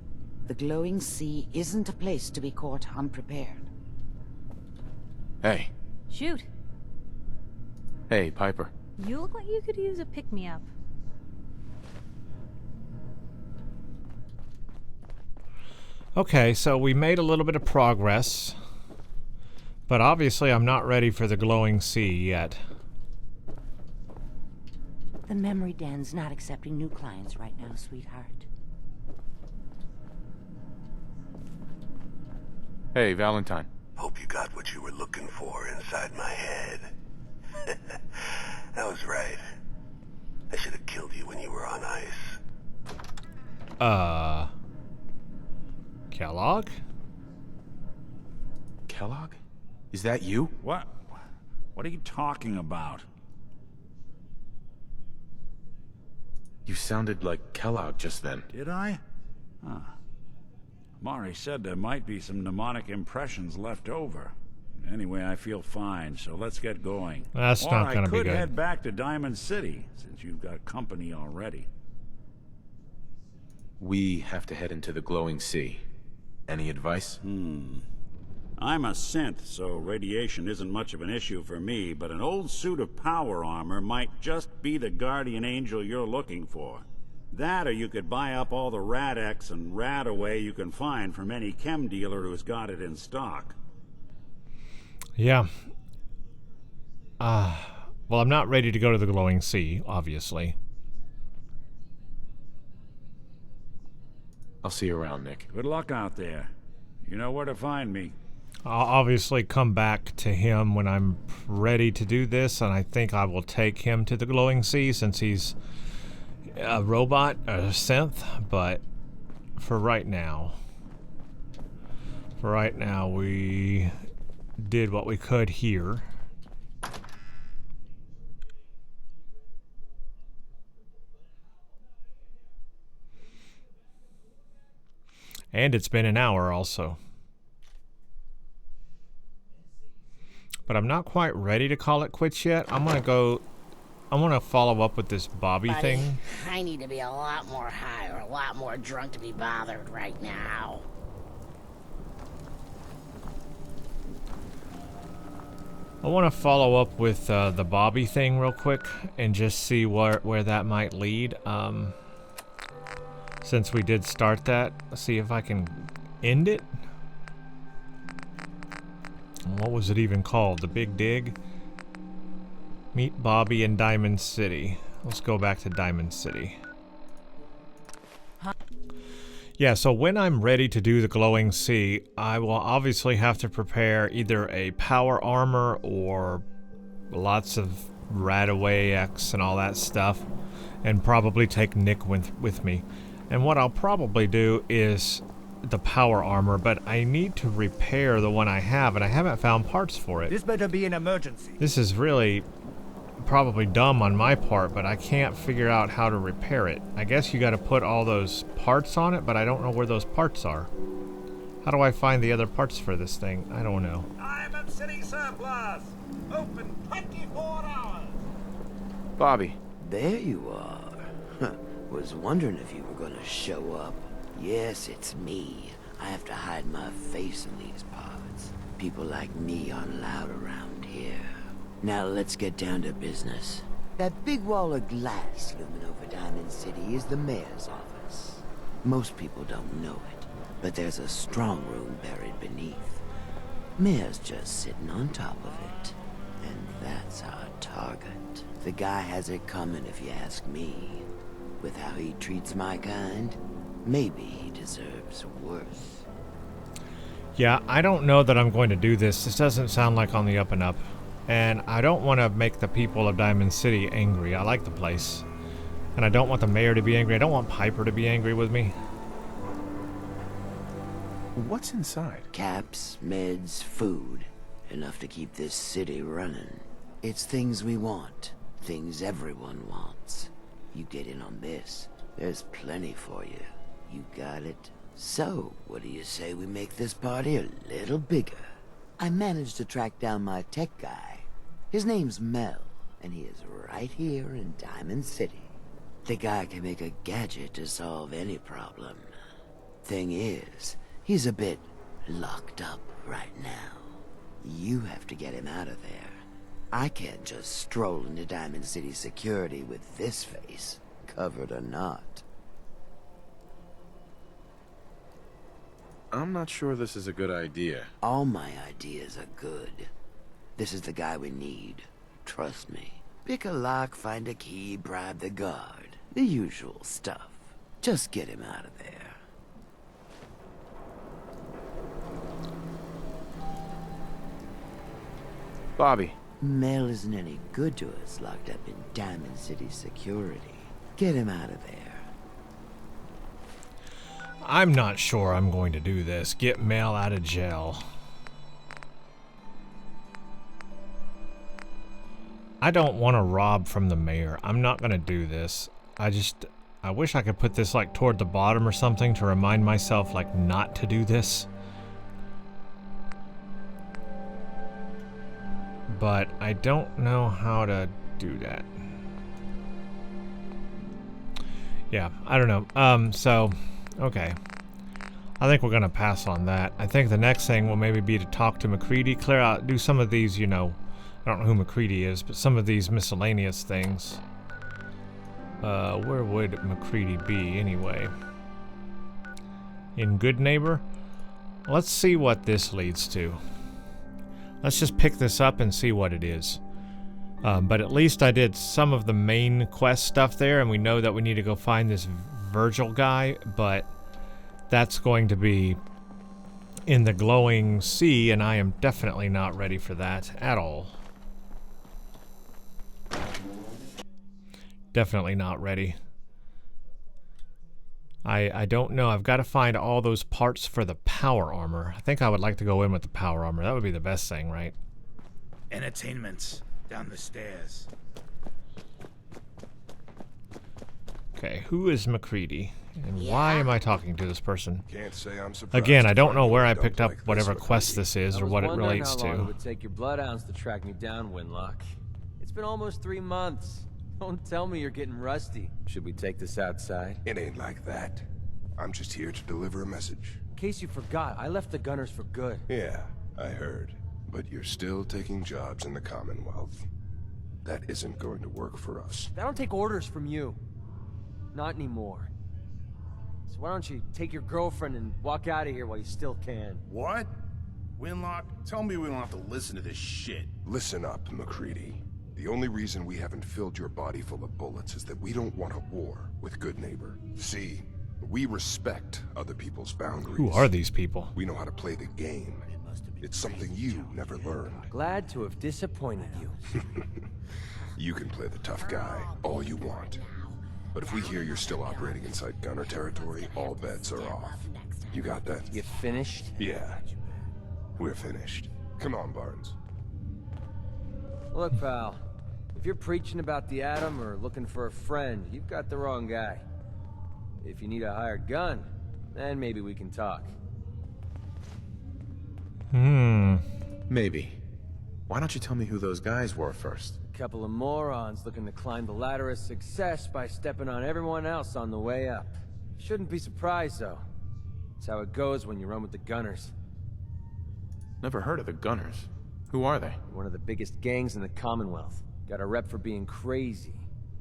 The glowing sea isn't a place to be caught unprepared. Hey. Shoot. Hey, Piper. You look like you could use a pick-me-up. Okay, so we made a little bit of progress. But obviously I'm not ready for the glowing sea yet. The memory den's not accepting new clients right now, sweetheart. Hey, Valentine. Hope you got what you were looking for inside my head. I was right. I should have killed you when you were on ice. Kellogg? Kellogg? Is that you? What? What are you talking about? You sounded like Kellogg just then. Did I? Huh. Mari said there might be some mnemonic impressions left over. Anyway, I feel fine, so let's get going. That's not gonna be Or I could good. head back to Diamond City, since you've got company already. We have to head into the glowing sea. Any advice? I'm a synth, so radiation isn't much of an issue for me, but an old suit of power armor might just be the guardian angel you're looking for. That, or you could buy up all the Rad-X and Rad-Away you can find from any chem dealer who's got it in stock. Yeah. Well, I'm not ready to go to the glowing sea, obviously. I'll see you around, Nick. Good luck out there. You know where to find me. I'll obviously come back to him when I'm ready to do this, and I think I will take him to the glowing sea since he's a robot, a synth, but for right now, we did what we could here. And it's been an hour also. But I'm not quite ready to call it quits yet. I want to follow up with this Bobby thing. I need to be a lot more high or a lot more drunk to be bothered right now. I want to follow up with the Bobby thing real quick and just see where that might lead. Since we did start that, let's see if I can end it. What was it even called? The Big Dig? Meet Bobby in Diamond City. Let's go back to Diamond City. Yeah, so when I'm ready to do the glowing sea, I will obviously have to prepare either a power armor or lots of Rad-Away X and all that stuff, and probably take Nick with me. And what I'll probably do is the power armor, but I need to repair the one I have, and I haven't found parts for it. This better be an emergency. This is really probably dumb on my part, but I can't figure out how to repair it. I guess you got to put all those parts on it, but I don't know where those parts are. How do I find the other parts for this thing? I don't know. Diamond City Surplus! Open 24 hours! Bobby. There you are. Was wondering if you were gonna show up. Yes, it's me. I have to hide my face in these parts. People like me aren't allowed around here. Now let's get down to business. That big wall of glass looming over Diamond City is the mayor's office. Most people don't know it, but there's a strong room buried beneath. Mayor's just sitting on top of it, and that's our target. The guy has it coming if you ask me. With how he treats my kind, maybe he deserves worse. Yeah, I don't know that I'm going to do this. This doesn't sound like on the up and up. And I don't want to make the people of Diamond City angry. I like the place. And I don't want the mayor to be angry. I don't want Piper to be angry with me. What's inside? Caps, meds, food. Enough to keep this city running. It's things we want. Things everyone wants. You get in on this, there's plenty for you. You got it? So, what do you say we make this party a little bigger? I managed to track down my tech guy. His name's Mel, and he is right here in Diamond City. The guy can make a gadget to solve any problem. Thing is, he's a bit locked up right now. You have to get him out of there. I can't just stroll into Diamond City security with this face, covered or not. I'm not sure this is a good idea. All my ideas are good. This is the guy we need. Trust me. Pick a lock, find a key, bribe the guard. The usual stuff. Just get him out of there. Bobby. Mel isn't any good to us locked up in Diamond City security. Get him out of there. I'm not sure I'm going to do this. Get Mel out of jail. I don't want to rob from the mayor. I'm not going to do this. I wish I could put this like toward the bottom or something to remind myself like not to do this. But I don't know how to do that. Yeah, I don't know. So, okay. I think we're gonna pass on that. I think the next thing will maybe be to talk to McCready, clear out, do some of these, you know, I don't know who McCready is, but some of these miscellaneous things. Where would McCready be anyway? In Good Neighbor? Let's see what this leads to. Let's just pick this up and see what it is. But at least I did some of the main quest stuff there, and we know that we need to go find this Virgil guy, but that's going to be in the glowing sea, and I am definitely not ready for that at all. Definitely not ready. I don't know. I've got to find all those parts for the power armor. I think I would like to go in with the power armor. That would be the best thing, right? Entertainment. Down the stairs. Okay, who is McCready? And why am I talking to this person? Can't say I'm surprised. Again, I don't know where I picked up whatever quest this is or what it relates how long to. It would take your bloodhounds to track me down, Winlock. It's been almost 3 months. Don't tell me you're getting rusty. Should we take this outside? It ain't like that. I'm just here to deliver a message. In case you forgot, I left the Gunners for good. Yeah, I heard. But you're still taking jobs in the Commonwealth. That isn't going to work for us. I don't take orders from you. Not anymore. So why don't you take your girlfriend and walk out of here while you still can? What? Winlock, tell me we don't have to listen to this shit. Listen up, McCready. The only reason we haven't filled your body full of bullets is that we don't want a war with Good Neighbor. See, we respect other people's boundaries. Who are these people? We know how to play the game. It's something you never learned. Glad to have disappointed you. You can play the tough guy all you want. But if we hear you're still operating inside Gunner territory, all bets are off. You got that? You finished? Yeah. We're finished. Come on, Barnes. Look, pal. If you're preaching about the atom or looking for a friend, you've got the wrong guy. If you need a hired gun, then maybe we can talk. Maybe. Why don't you tell me who those guys were first? A couple of morons looking to climb the ladder of success by stepping on everyone else on the way up. Shouldn't be surprised, though. It's how it goes when you run with the Gunners. Never heard of the Gunners. Who are they? One of the biggest gangs in the Commonwealth. Got a rep for being crazy.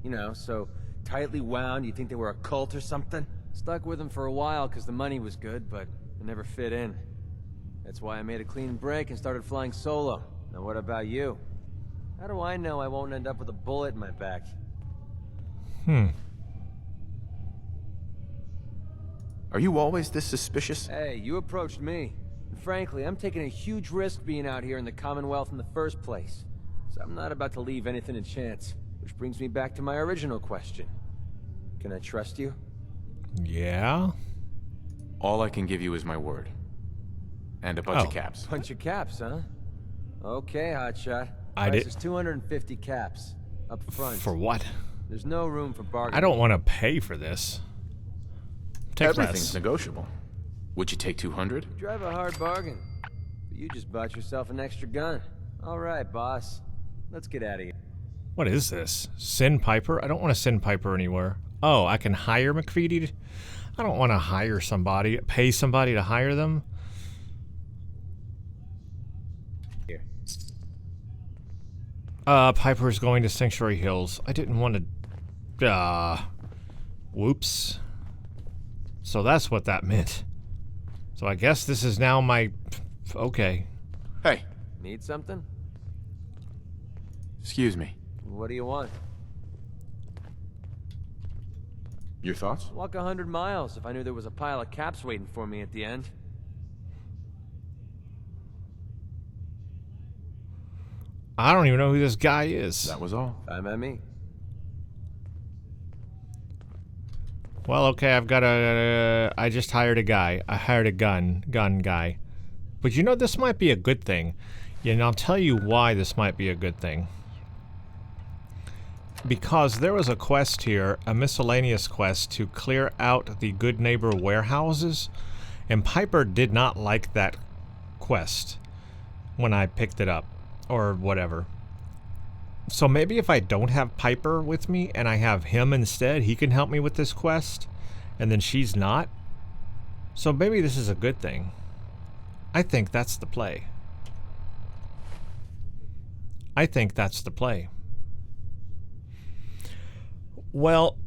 You know, so tightly wound, you think they were a cult or something? Stuck with them for a while because the money was good, but it never fit in. That's why I made a clean break and started flying solo. Now what about you? How do I know I won't end up with a bullet in my back? Are you always this suspicious? Hey, you approached me. And frankly, I'm taking a huge risk being out here in the Commonwealth in the first place. So I'm not about to leave anything to chance. Which brings me back to my original question. Can I trust you? Yeah? All I can give you is my word. And a bunch of caps. Bunch of caps, huh? Okay, hotshot. I Price did- is 250 caps. Up front. For what? There's no room for bargaining. I don't want to pay for this. Take Everything's less. negotiable. Would you take 200? You drive a hard bargain. But you just bought yourself an extra gun. All right, boss. Let's get out of here. What is this? Sandpiper? I don't want to sandpiper anywhere. Oh, I can hire McCready? I don't want to hire somebody. Pay somebody to hire them? Here. Piper's going to Sanctuary Hills. I didn't want to... Whoops. So that's what that meant. So I guess this is now my... Okay. Hey. Need something? Excuse me. What do you want? Your thoughts? Walk 100 miles if I knew there was a pile of caps waiting for me at the end. I don't even know who this guy is. That was all. I'm at me. Well, okay, I've got a... I just hired a guy. I hired a gun guy. But you know, this might be a good thing. And I'll tell you why this might be a good thing. Because there was a quest here, a miscellaneous quest, to clear out the Good Neighbor warehouses. And Piper did not like that quest when I picked it up. Or whatever. So maybe if I don't have Piper with me and I have him instead, he can help me with this quest. And then she's not. So maybe this is a good thing. I think that's the play. I think that's the play. Well,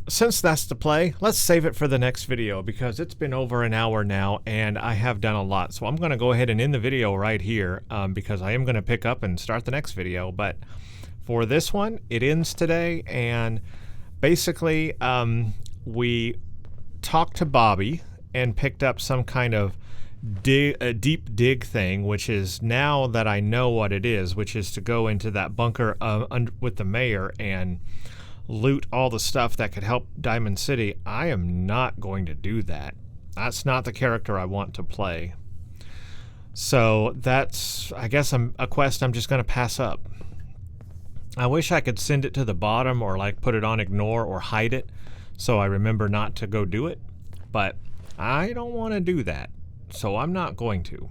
since that's the play, let's save it for the next video because it's been over an hour now and I have done a lot. So I'm going to go ahead and end the video right here because I am going to pick up and start the next video. But for this one, it ends today, and basically we talked to Bobby and picked up some kind of deep dig thing, which is, now that I know what it is, which is to go into that bunker with the mayor and loot all the stuff that could help Diamond City. I am not going to do that. That's not the character I want to play. So that's, I guess, a quest I'm just going to pass up. I wish I could send it to the bottom or like put it on ignore or hide it so I remember not to go do it, but I don't want to do that, so I'm not going to.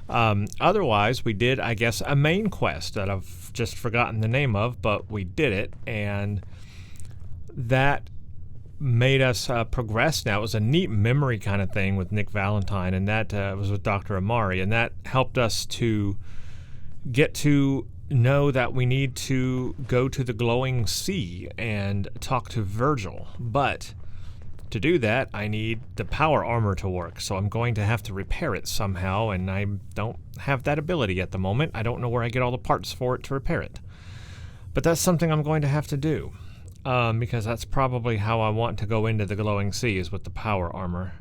Otherwise, we did, I guess, a main quest that I've just forgotten the name of, but we did it, and that made us progress. Now, it was a neat memory kind of thing with Nick Valentine, and that was with Dr. Amari, and that helped us to get to know that we need to go to the glowing sea and talk to Virgil. But to do that, I need the power armor to work, so I'm going to have to repair it somehow, and I don't have that ability at the moment. I don't know where I get all the parts for it to repair it. But that's something I'm going to have to do, because that's probably how I want to go into the glowing sea, is with the power armor.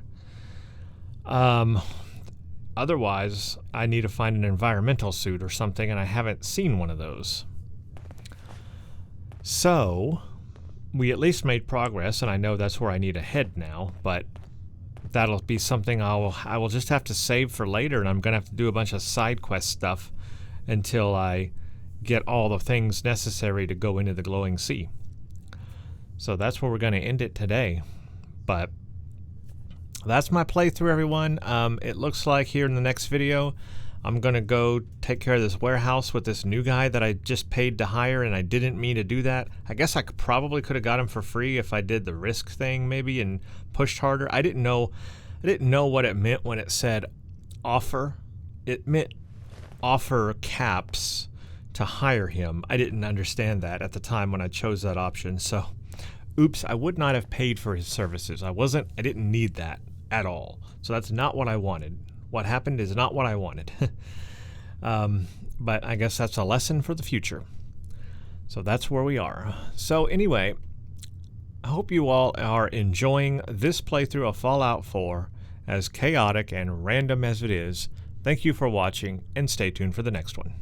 Otherwise, I need to find an environmental suit or something, and I haven't seen one of those. So we at least made progress, and I know that's where I need to head now, but that'll be something I will just have to save for later, and I'm going to have to do a bunch of side quest stuff until I get all the things necessary to go into the glowing sea. So that's where we're going to end it today. But that's my playthrough, everyone. It looks like here in the next video, I'm going to go take care of this warehouse with this new guy that I just paid to hire, and I didn't mean to do that. I guess I probably could have got him for free if I did the risk thing maybe and pushed harder. I didn't know what it meant when it said offer. It meant offer caps to hire him. I didn't understand that at the time when I chose that option. So, oops, I would not have paid for his services. I didn't need that at all. So that's not what I wanted. What happened is not what I wanted. But I guess that's a lesson for the future. So that's where we are. So anyway, I hope you all are enjoying this playthrough of Fallout 4, as chaotic and random as it is. Thank you for watching, and stay tuned for the next one.